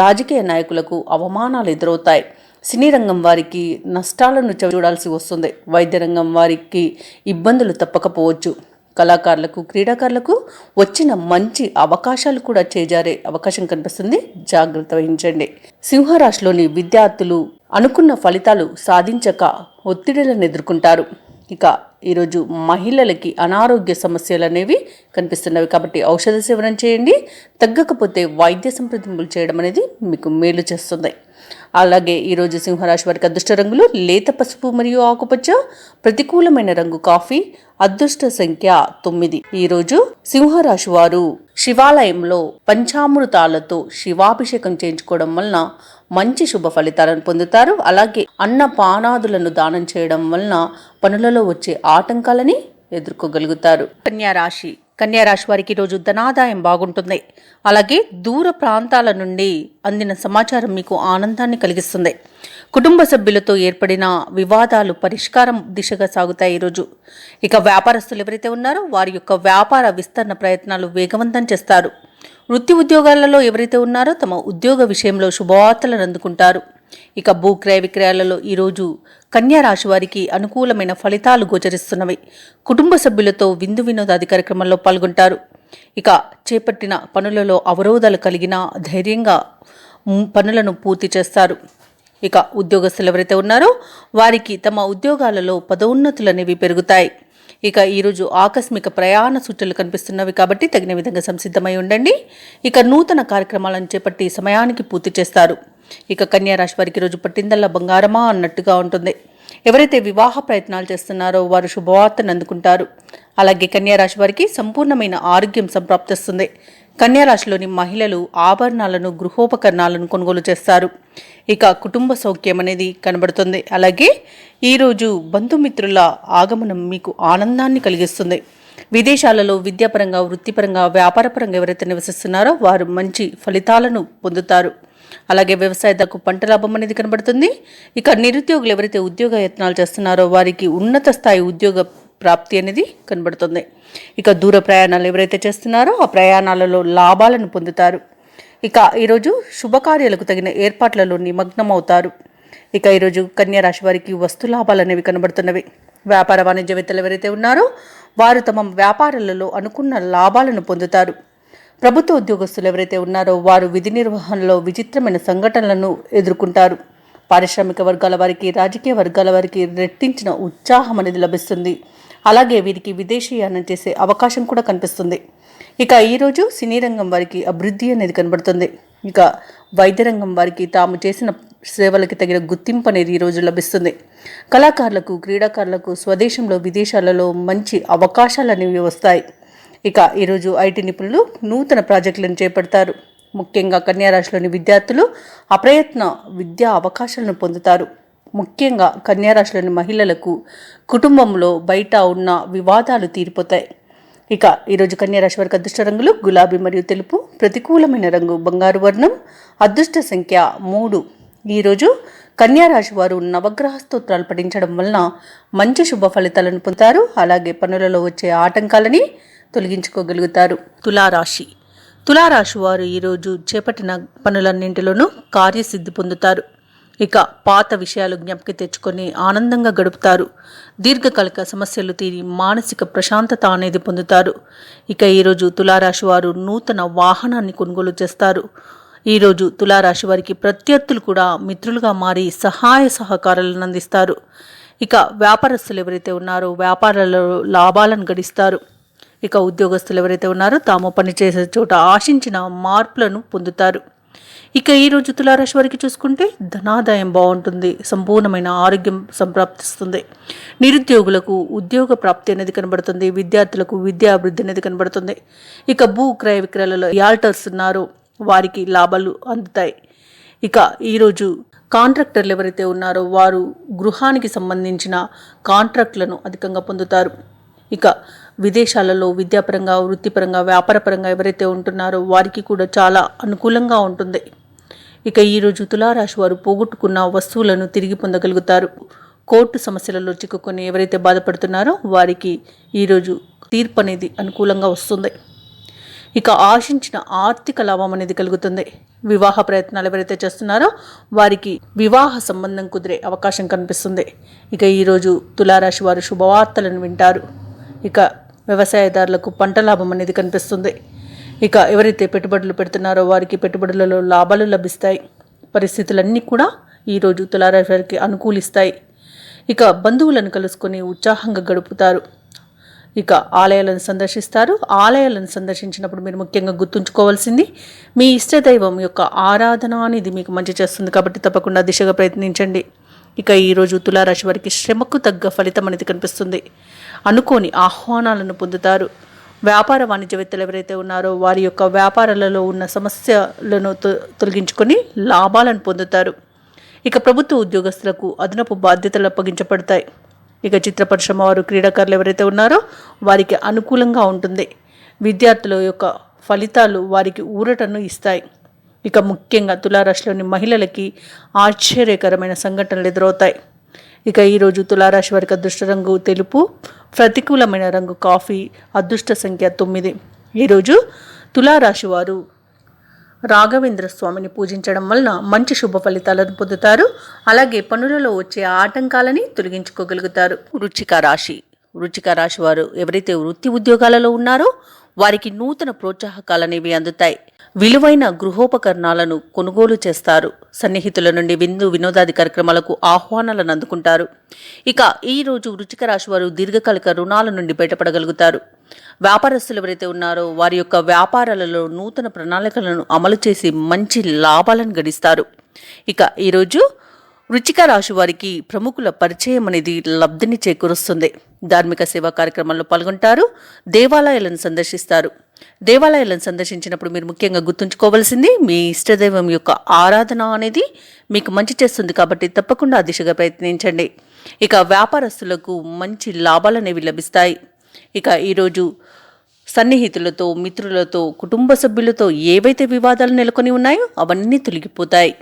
రాజకీయ నాయకులకు అవమానాలు ఎదురవుతాయి. సినీ రంగం వారికి నష్టాలను చూడాల్సి వస్తుంది. వైద్య రంగం వారికి ఇబ్బందులు తప్పకపోవచ్చు. కళాకారులకు, క్రీడాకారులకు వచ్చిన మంచి అవకాశాలు కూడా చేజారే అవకాశం కనిపిస్తుంది. జాగ్రత్త వహించండి. సింహరాశిలోని విద్యార్థులు అనుకున్న ఫలితాలు సాధించక ఒత్తిడులను ఎదుర్కొంటారు. ఇక ఈరోజు మహిళలకి అనారోగ్య సమస్యలు అనేవి కనిపిస్తున్నవి. కాబట్టి ఔషధ సేవనం చేయండి. తగ్గకపోతే వైద్య సంప్రదింపులు చేయడం అనేది మీకు మేలు చేస్తుంది. అలాగే ఈరోజు సింహరాశి వారికి అదృష్ట రంగులు లేత పసుపు మరియు ఆకుపచ్చ. ప్రతికూలమైన రంగు కాఫీ. అదృష్ట సంఖ్య 9. ఈరోజు సింహరాశి వారు శివాలయంలో పంచామృతాలతో శివాభిషేకం చేయించుకోవడం వలన మంచి శుభ ఫలితాలను పొందుతారు. అలాగే అన్నపానాదులను దానం చేయడం వలన పనులలో వచ్చే ఆటంకాలని ఎదుర్కోగలుగుతారు. కన్యారాశి వారికి ఈరోజు ధనాదాయం బాగుంటుంది. అలాగే దూర ప్రాంతాల నుండి అందిన సమాచారం మీకు ఆనందాన్ని కలిగిస్తుంది. కుటుంబ సభ్యులతో ఏర్పడిన వివాదాలు పరిష్కారం దిశగా సాగుతాయి ఈరోజు. ఇక వ్యాపారస్తులు ఎవరైతే ఉన్నారో వారి యొక్క వ్యాపార విస్తరణ ప్రయత్నాలు వేగవంతం చేస్తారు. వృత్తి ఉద్యోగాలలో ఎవరైతే ఉన్నారో తమ ఉద్యోగ విషయంలో శుభవార్తలను అందుకుంటారు. ఇక భూక్రయ విక్రయాలలో ఈరోజు కన్యా రాశి వారికి అనుకూలమైన ఫలితాలు గోచరిస్తున్నవి. కుటుంబ సభ్యులతో విందు వినోదాది కార్యక్రమంలో పాల్గొంటారు. ఇక చేపట్టిన పనులలో అవరోధాలు కలిగినా ధైర్యంగా పనులను పూర్తి చేస్తారు. ఇక ఉద్యోగస్తులు ఎవరైతే ఉన్నారో వారికి తమ ఉద్యోగాలలో పదోన్నతులు అనేవి పెరుగుతాయి. ఇక ఈరోజు ఆకస్మిక ప్రయాణ సూచనలు కనిపిస్తున్నవి కాబట్టి తగిన విధంగా సంసిద్ధమై ఉండండి. ఇక నూతన కార్యక్రమాలను చేపట్టి సమయానికి పూర్తి చేస్తారు. ఇక కన్యా రాశి వారికి ఈరోజు పట్టిందల్లా బంగారమా అన్నట్టుగా ఉంటుంది. ఎవరైతే వివాహ ప్రయత్నాలు చేస్తున్నారో వారు శుభవార్తను అందుకుంటారు. అలాగే కన్యా రాశి వారికి సంపూర్ణమైన ఆరోగ్యం సంప్రాప్తిస్తుంది. కన్యా రాశిలోని మహిళలు ఆభరణాలను, గృహోపకరణాలను కొనుగోలు చేస్తారు. ఇక కుటుంబ సౌఖ్యం అనేది కనబడుతుంది. అలాగే ఈరోజు బంధుమిత్రుల ఆగమనం మీకు ఆనందాన్ని కలిగిస్తుంది. విదేశాలలో విద్యాపరంగా, వృత్తిపరంగా, వ్యాపారపరంగా ఎవరైతే నివసిస్తున్నారో వారు మంచి ఫలితాలను పొందుతారు. అలాగే వ్యవసాయదారులకు పంట లాభం అనేది కనబడుతుంది. ఇక నిరుద్యోగులు ఎవరైతే ఉద్యోగ యత్నాలు చేస్తున్నారో వారికి ఉన్నత స్థాయి ఉద్యోగ ప్రాప్తి అనేది కనబడుతుంది. ఇక దూర ప్రయాణాలు ఎవరైతే చేస్తున్నారో ఆ ప్రయాణాలలో లాభాలను పొందుతారు. ఇక ఈరోజు శుభకార్యాలకు తగిన ఏర్పాట్లలో నిమగ్నం అవుతారు. ఇక ఈరోజు కన్యా రాశి వారికి వస్తు లాభాలు అనేవి కనబడుతున్నవి. వ్యాపార వాణిజ్యవేత్తలు ఎవరైతే ఉన్నారో వారు తమ వ్యాపారాలలో అనుకున్న లాభాలను పొందుతారు. ప్రభుత్వ ఉద్యోగస్తులు ఎవరైతే ఉన్నారో వారు విధి నిర్వహణలో విచిత్రమైన సంఘటనలను ఎదుర్కొంటారు. పారిశ్రామిక వర్గాల వారికి, రాజకీయ వర్గాల వారికి రెట్టించిన ఉత్సాహం అనేది లభిస్తుంది. అలాగే వీరికి విదేశీయానం చేసే అవకాశం కూడా కనిపిస్తుంది. ఇక ఈరోజు సినీ రంగం వారికి అభివృద్ధి అనేది కనబడుతుంది. ఇక వైద్య రంగం వారికి తాము చేసిన సేవలకి తగిన గుర్తింపు అనేది ఈరోజు లభిస్తుంది. కళాకారులకు, క్రీడాకారులకు స్వదేశంలో, విదేశాలలో మంచి అవకాశాలు అనేవి వస్తాయి. ఇక ఈరోజు ఐటీ నిపుణులు నూతన ప్రాజెక్టులను చేపడతారు. ముఖ్యంగా కన్యా రాశిలోని విద్యార్థులు అప్రయత్న విద్యా అవకాశాలను పొందుతారు. ముఖ్యంగా కన్యా రాశిలోని మహిళలకు కుటుంబంలో బయట ఉన్న వివాదాలు తీరిపోతాయి. ఇక ఈరోజు కన్యా రాశి వారికి అదృష్ట రంగులు గులాబీ మరియు తెలుపు, ప్రతికూలమైన రంగు బంగారు వర్ణం, అదృష్ట సంఖ్య 3. ఈరోజు కన్యా రాశి వారు నవగ్రహ స్తోత్రాలు పఠించడం వలన మంచి శుభ ఫలితాలను పొందుతారు. అలాగే పనులలో వచ్చే ఆటంకాలని తొలగించుకోగలుగుతారు. తులారాశి వారు ఈరోజు చేపట్టిన పనులన్నింటిలోనూ కార్యసిద్ధి పొందుతారు. ఇక పాత విషయాలు జ్ఞప్తికి తెచ్చుకొని ఆనందంగా గడుపుతారు. దీర్ఘకాలిక సమస్యలు తీరి మానసిక ప్రశాంతత అనేది పొందుతారు. ఇక ఈరోజు తులారాశి వారు నూతన వాహనాన్ని కొనుగోలు చేస్తారు. ఈరోజు తులారాశి వారికి ప్రత్యర్థులు కూడా మిత్రులుగా మారి సహాయ సహకారాలను అందిస్తారు. ఇక వ్యాపారస్తులు ఎవరైతే ఉన్నారో వ్యాపారాలలో లాభాలను గడిస్తారు. ఇక ఉద్యోగస్తులు ఎవరైతే ఉన్నారో తాము పనిచేసే చోట ఆశించిన మార్పులను పొందుతారు. ఇక ఈరోజు తులారాశి వారికి చూసుకుంటే ధనాదాయం బాగుంటుంది, సంపూర్ణమైన ఆరోగ్యం సంప్రాప్తిస్తుంది. నిరుద్యోగులకు ఉద్యోగ ప్రాప్తి అనేది కనబడుతుంది. విద్యార్థులకు విద్యా అభివృద్ధి అనేది కనబడుతుంది. ఇక భూ క్రయ విక్రయాలలో యాల్టర్స్ ఉన్నారో వారికి లాభాలు అందుతాయి. ఇక ఈరోజు కాంట్రాక్టర్లు ఎవరైతే ఉన్నారో వారు గృహానికి సంబంధించిన కాంట్రాక్టులను అధికంగా పొందుతారు. ఇక విదేశాలలో విద్యాపరంగా, వృత్తిపరంగా, వ్యాపారపరంగా ఎవరైతే ఉంటున్నారో వారికి కూడా చాలా అనుకూలంగా ఉంటుంది. ఇక ఈరోజు తులారాశి వారు పోగొట్టుకున్న వస్తువులను తిరిగి పొందగలుగుతారు. కోర్టు సమస్యలలో చిక్కుకొని ఎవరైతే బాధపడుతున్నారో వారికి ఈరోజు తీర్పు అనేది అనుకూలంగా వస్తుంది. ఇక ఆశించిన ఆర్థిక లాభం అనేది కలుగుతుంది. వివాహ ప్రయత్నాలు ఎవరైతే చేస్తున్నారో వారికి వివాహ సంబంధం కుదిరే అవకాశం కనిపిస్తుంది. ఇక ఈరోజు తులారాశి వారు శుభవార్తలను వింటారు. ఇక వ్యవసాయదారులకు పంట లాభం అనేది కనిపిస్తుంది. ఇక ఎవరైతే పెట్టుబడులు పెడుతున్నారో వారికి పెట్టుబడులలో లాభాలు లభిస్తాయి. పరిస్థితులన్నీ కూడా ఈరోజు తులారాశి వారికి అనుకూలిస్తాయి. ఇక బంధువులను కలుసుకొని ఉత్సాహంగా గడుపుతారు. ఇక ఆలయాలను సందర్శిస్తారు. ఆలయాలను సందర్శించినప్పుడు మీరు ముఖ్యంగా గుర్తుంచుకోవాల్సింది మీ ఇష్టదైవం యొక్క ఆరాధన అనేది మీకు మంచి చేస్తుంది కాబట్టి తప్పకుండా దిశగా ప్రయత్నించండి. ఇక ఈరోజు తులారాశి వారికి శ్రమకు తగ్గ ఫలితం అనేది కనిపిస్తుంది. అనుకోని ఆహ్వానాలను పొందుతారు. వ్యాపార వాణిజ్యవేత్తలు ఎవరైతే ఉన్నారో వారి యొక్క వ్యాపారాలలో ఉన్న సమస్యలను తొలగించుకొని లాభాలను పొందుతారు. ఇక ప్రభుత్వ ఉద్యోగస్తులకు అదనపు బాధ్యతలు అప్పగించబడతాయి. ఇక చిత్ర పరిశ్రమ వారు, క్రీడాకారులు ఎవరైతే ఉన్నారో వారికి అనుకూలంగా ఉంటుంది. విద్యార్థుల యొక్క ఫలితాలు వారికి ఊరటను ఇస్తాయి. ఇక ముఖ్యంగా తులారాశిలోని మహిళలకి ఆశ్చర్యకరమైన సంఘటనలు ఎదురవుతాయి. ఇక ఈరోజు తులారాశి వారికి అదృష్ట రంగు తెలుపు, ప్రతికూలమైన రంగు కాఫీ, అదృష్ట సంఖ్య 9. ఈరోజు తులారాశి వారు రాఘవేంద్ర స్వామిని పూజించడం వలన మంచి శుభ ఫలితాలను పొందుతారు. అలాగే పనులలో వచ్చే ఆటంకాలని తొలగించుకోగలుగుతారు. వృశ్చిక రాశి వారు ఎవరైతే వృత్తి ఉద్యోగాలలో ఉన్నారో వారికి నూతన ప్రోత్సాహకాలనేవి అందుతాయి. విలువైన గృహోపకరణాలను కొనుగోలు చేస్తారు. సన్నిహితుల నుండి వినోదాది కార్యక్రమాలకు ఆహ్వానాలను అందుకుంటారు. ఇక ఈరోజు వృశ్చిక రాశి వారు దీర్ఘకాలిక రుణాల నుండి బయటపడగలుగుతారు. వ్యాపారస్తులు ఎవరైతే ఉన్నారో వారి యొక్క వ్యాపారాలలో నూతన ప్రణాళికలను అమలు చేసి మంచి లాభాలను గడిస్తారు. ఇక ఈరోజు వృశ్చిక రాశి వారికి ప్రముఖుల పరిచయం అనేది లబ్ధిని చేకూరుస్తుంది. ధార్మిక సేవా కార్యక్రమాల్లో పాల్గొంటారు. దేవాలయాలను సందర్శిస్తారు. దేవాలయాలను సందర్శించినప్పుడు మీరు ముఖ్యంగా గుర్తుంచుకోవాల్సింది మీ ఇష్టదైవం యొక్క ఆరాధన అనేది మీకు మంచి చేస్తుంది కాబట్టి తప్పకుండా ఆ దిశగా ప్రయత్నించండి. ఇక వ్యాపారస్తులకు మంచి లాభాలు అనేవి లభిస్తాయి. ఇక ఈరోజు సన్నిహితులతో, మిత్రులతో, కుటుంబ సభ్యులతో ఏవైతే వివాదాలు నెలకొని ఉన్నాయో అవన్నీ తొలగిపోతాయి.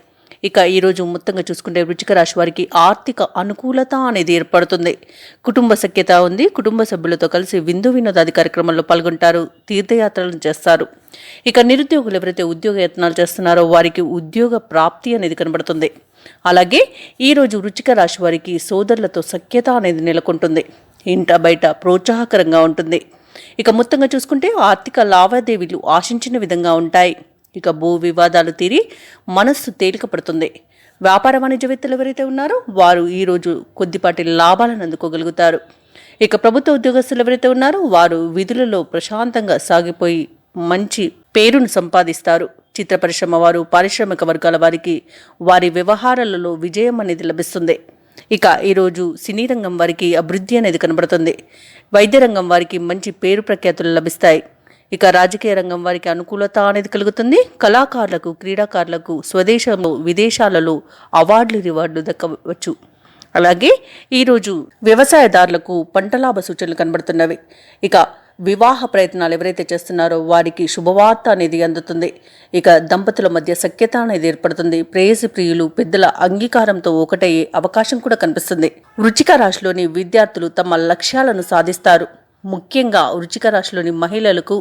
ఇక ఈరోజు మొత్తంగా చూసుకుంటే వృశ్చిక రాశి వారికి ఆర్థిక అనుకూలత అనేది ఏర్పడుతుంది. కుటుంబ సఖ్యత ఉంది. కుటుంబ సభ్యులతో కలిసి వినోదాది కార్యక్రమాల్లో పాల్గొంటారు. తీర్థయాత్రలను చేస్తారు. ఇక నిరుద్యోగులు ఎవరైతే ఉద్యోగ యత్నాలు చేస్తున్నారో వారికి ఉద్యోగ ప్రాప్తి అనేది కనబడుతుంది. అలాగే ఈరోజు వృశ్చిక రాశి వారికి సోదరులతో సఖ్యత అనేది నెలకొంటుంది. ఇంట బయట ప్రోత్సాహకరంగా ఉంటుంది. ఇక మొత్తంగా చూసుకుంటే ఆర్థిక లావాదేవీలు ఆశించిన విధంగా ఉంటాయి. ఇక భూ వివాదాలు తీరి మనస్సు తేలిక పడుతుంది. వ్యాపార వాణిజ్యవేత్తలు ఎవరైతే ఉన్నారో వారు ఈరోజు కొద్దిపాటి లాభాలను అందుకోగలుగుతారు. ఇక ప్రభుత్వ ఉద్యోగస్తులు ఎవరైతే ఉన్నారో వారు విధులలో ప్రశాంతంగా సాగిపోయి మంచి పేరును సంపాదిస్తారు. చిత్ర పరిశ్రమ వారు, పారిశ్రామిక వర్గాల వారికి వారి వ్యవహారాలలో విజయం అనేది లభిస్తుంది. ఇక ఈరోజు సినీ రంగం వారికి అభివృద్ధి అనేది కనబడుతుంది. వైద్య రంగం వారికి మంచి పేరు ప్రఖ్యాతులు లభిస్తాయి. ఇక రాజకీయ రంగం వారికి అనుకూలత అనేది కలుగుతుంది. కళాకారులకు, క్రీడాకారులకు స్వదేశంలో, విదేశాలలో అవార్డులు, రివార్డులు దక్కవచ్చు. అలాగే ఈరోజు వ్యవసాయదారులకు పంట లాభ సూచనలు కనబడుతున్నవి. ఇక వివాహ ప్రయత్నాలు ఎవరైతే చేస్తున్నారో వారికి శుభవార్త అనేది అందుతుంది. ఇక దంపతుల మధ్య సఖ్యత అనేది ఏర్పడుతుంది. ప్రేయసి ప్రియులు పెద్దల అంగీకారంతో ఒకటయ్యే అవకాశం కూడా కనిపిస్తుంది. వృశ్చిక రాశిలోని విద్యార్థులు తమ లక్ష్యాలను సాధిస్తారు. ముఖ్యంగా వృశ్చిక రాశిలోని మహిళలకు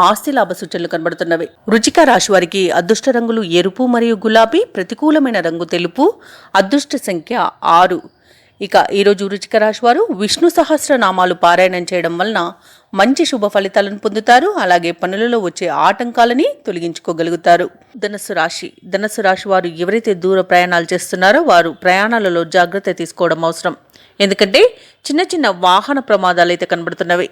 ఆస్తి లాభ సూచనలు కనబడుతున్నవి. వృశ్చిక రాశి వారికి అదృష్ట రంగులు ఎరుపు మరియు గులాబీ, ప్రతికూలమైన రంగు తెలుపు, అదృష్ట సంఖ్య 6. ఇక ఈరోజు వృశ్చిక రాశి వారు విష్ణు సహస్రనామాలు పారాయణం చేయడం వలన మంచి శుభ ఫలితాలను పొందుతారు. అలాగే పనులలో వచ్చే ఆటంకాలని తొలగించుకోగలుగుతారు. ధనుస్సు రాశి వారు ఎవరైతే దూర ప్రయాణాలు చేస్తున్నారో వారు ప్రయాణాలలో జాగ్రత్త తీసుకోవడం అవసరం. ఎందుకంటే చిన్న చిన్న వాహన ప్రమాదాలు అయితే కనబడుతున్నవి.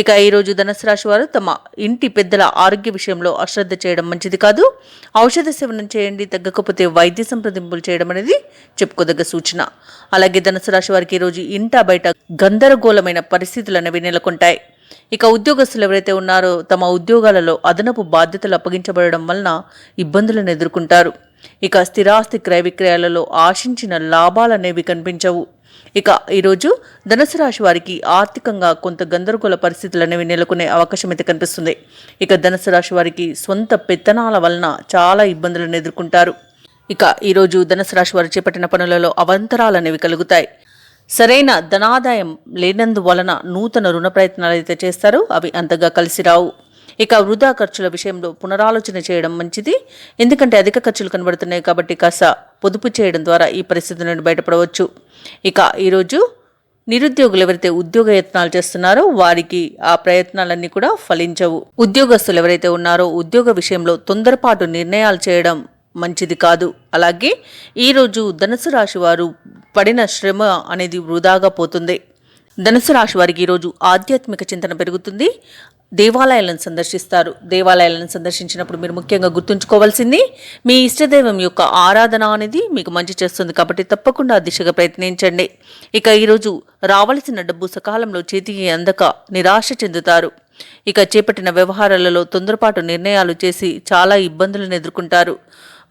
ఇక ఈరోజు ధనుసు రాశి వారు తమ ఇంటి పెద్దల ఆరోగ్య విషయంలో అశ్రద్ధ చేయడం మంచిది కాదు. ఔషధ సేవనం చేయండి, తగ్గకపోతే వైద్య సంప్రదింపులు చేయడం అనేది చెప్పుకోదగ్గ సూచన. అలాగే ధనుసు రాశి వారికి ఈరోజు ఇంటా బయట గందరగోళమైన పరిస్థితులు అనేవి నెలకొంటాయి. ఇక ఉద్యోగస్తులు ఎవరైతే ఉన్నారో తమ ఉద్యోగాలలో అదనపు బాధ్యతలు అప్పగించబడడం వలన ఇబ్బందులను ఎదుర్కొంటారు. ఇక స్థిరాస్తి క్రయ విక్రయాలలో ఆశించిన లాభాలనేవి కనిపించవు. ఇక ఈరోజు ధనుసు రాశి వారికి ఆర్థికంగా కొంత గందరగోళ పరిస్థితులు అనేవి నెలకొనే అవకాశం అయితే కనిపిస్తుంది. ఇక ధనుసు రాశి వారికి సొంత పెత్తనాల వలన చాలా ఇబ్బందులను ఎదుర్కొంటారు. ఇక ఈరోజు ధనుసు రాశి వారు చేపట్టిన పనులలో అవంతరాలు అనేవి కలుగుతాయి. సరైన ధనాదాయం లేనందువలన నూతన రుణ ప్రయత్నాలు అయితే చేస్తారు, అవి అంతగా కలిసి రావు. ఇక వృధా ఖర్చుల విషయంలో పునరాలోచన చేయడం మంచిది. ఎందుకంటే అధిక ఖర్చులు కనబడుతున్నాయి కాబట్టి కాస్త పొదుపు చేయడం ద్వారా ఈ పరిస్థితి నుండి బయటపడవచ్చు. ఇక ఈరోజు నిరుద్యోగులు ఎవరైతే ఉద్యోగ యత్నాలు చేస్తున్నారో వారికి ఆ ప్రయత్నాలన్నీ కూడా ఫలించవు. ఉద్యోగస్తులు ఎవరైతే ఉన్నారో ఉద్యోగ విషయంలో తొందరపాటు నిర్ణయాలు చేయడం మంచిది కాదు. అలాగే ఈరోజు ధనుసు రాశి వారు పడిన శ్రమ అనేది వృధాగా పోతుంది. ధనుసు రాశి వారికి ఈరోజు ఆధ్యాత్మిక చింతన పెరుగుతుంది. దేవాలయాలను సందర్శిస్తారు. దేవాలయాలను సందర్శించినప్పుడు మీరు ముఖ్యంగా గుర్తుంచుకోవాల్సింది మీ ఇష్టదైవం యొక్క ఆరాధన అనేది మీకు మంచి చేస్తుంది కాబట్టి తప్పకుండా ఆ దిశగా ప్రయత్నించండి. ఇక ఈరోజు రావలసిన డబ్బు సకాలంలో చేతికి అందక నిరాశ చెందుతారు. ఇక చేపట్టిన వ్యవహారాలలో తొందరపాటు నిర్ణయాలు చేసి చాలా ఇబ్బందులను ఎదుర్కొంటారు.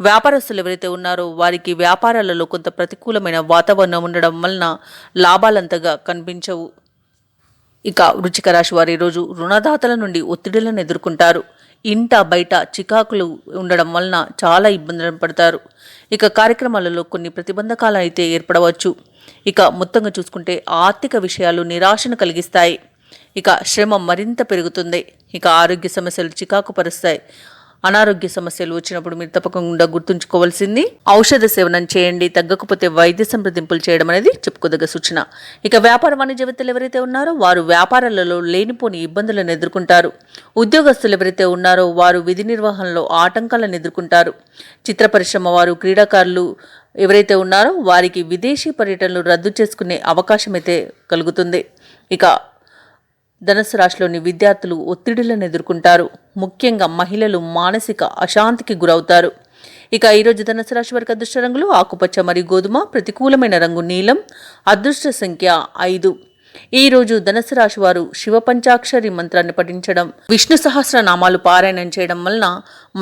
వ్యాపారస్తులు ఎవరైతే ఉన్నారో వారికి వ్యాపారాలలో కొంత ప్రతికూలమైన వాతావరణం ఉండడం వలన లాభాలంతగా కనిపించవు. ఇక వృశ్చిక రాశి వారు ఈరోజు రుణదాతల నుండి ఒత్తిడులను ఎదుర్కొంటారు. ఇంట బయట చికాకులు ఉండడం వలన చాలా ఇబ్బందులను పడతారు. ఇక కార్యక్రమాలలో కొన్ని ప్రతిబంధకాలు అయితే ఏర్పడవచ్చు. ఇక మొత్తంగా చూసుకుంటే ఆర్థిక విషయాలు నిరాశను కలిగిస్తాయి. ఇక శ్రమ మరింత పెరుగుతుంది. ఇక ఆరోగ్య సమస్యలు చికాకు పరుస్తాయి. అనారోగ్య సమస్యలు వచ్చినప్పుడు మీరు తప్పకుండా గుర్తుంచుకోవాల్సింది ఔషధ సేవనం చేయండి, తగ్గకపోతే వైద్య సంప్రదింపులు చేయడం అనేది చెప్పుకోదగ్గ సూచన. ఇక వ్యాపార వాణిజ్యవేత్తలు ఎవరైతే ఉన్నారో వారు వ్యాపారాలలో లేనిపోని ఇబ్బందులను ఎదుర్కొంటారు. ఉద్యోగస్తులు ఎవరైతే ఉన్నారో వారు విధి నిర్వహణలో ఆటంకాలను ఎదుర్కొంటారు. చిత్ర పరిశ్రమ వారు, క్రీడాకారులు ఎవరైతే ఉన్నారో వారికి విదేశీ పర్యటనలు రద్దు చేసుకునే అవకాశం అయితే కలుగుతుంది. ఇక ధనుసు రాశిలోని విద్యార్థులు ఒత్తిడులను ఎదుర్కొంటారు. ముఖ్యంగా మహిళలు మానసిక అశాంతికి గురవుతారు. ఇక ఈరోజు ధనుసు రాశి వారికి అదృష్ట రంగులు ఆకుపచ్చ మరియు గోధుమ, ప్రతికూలమైన రంగు నీలం, అదృష్ట సంఖ్య 5. ఈరోజు ధనుసు రాశి వారు శివ పంచాక్షరి మంత్రాన్ని పఠించడం, విష్ణు సహస్రనామాలు పారాయణం చేయడం వలన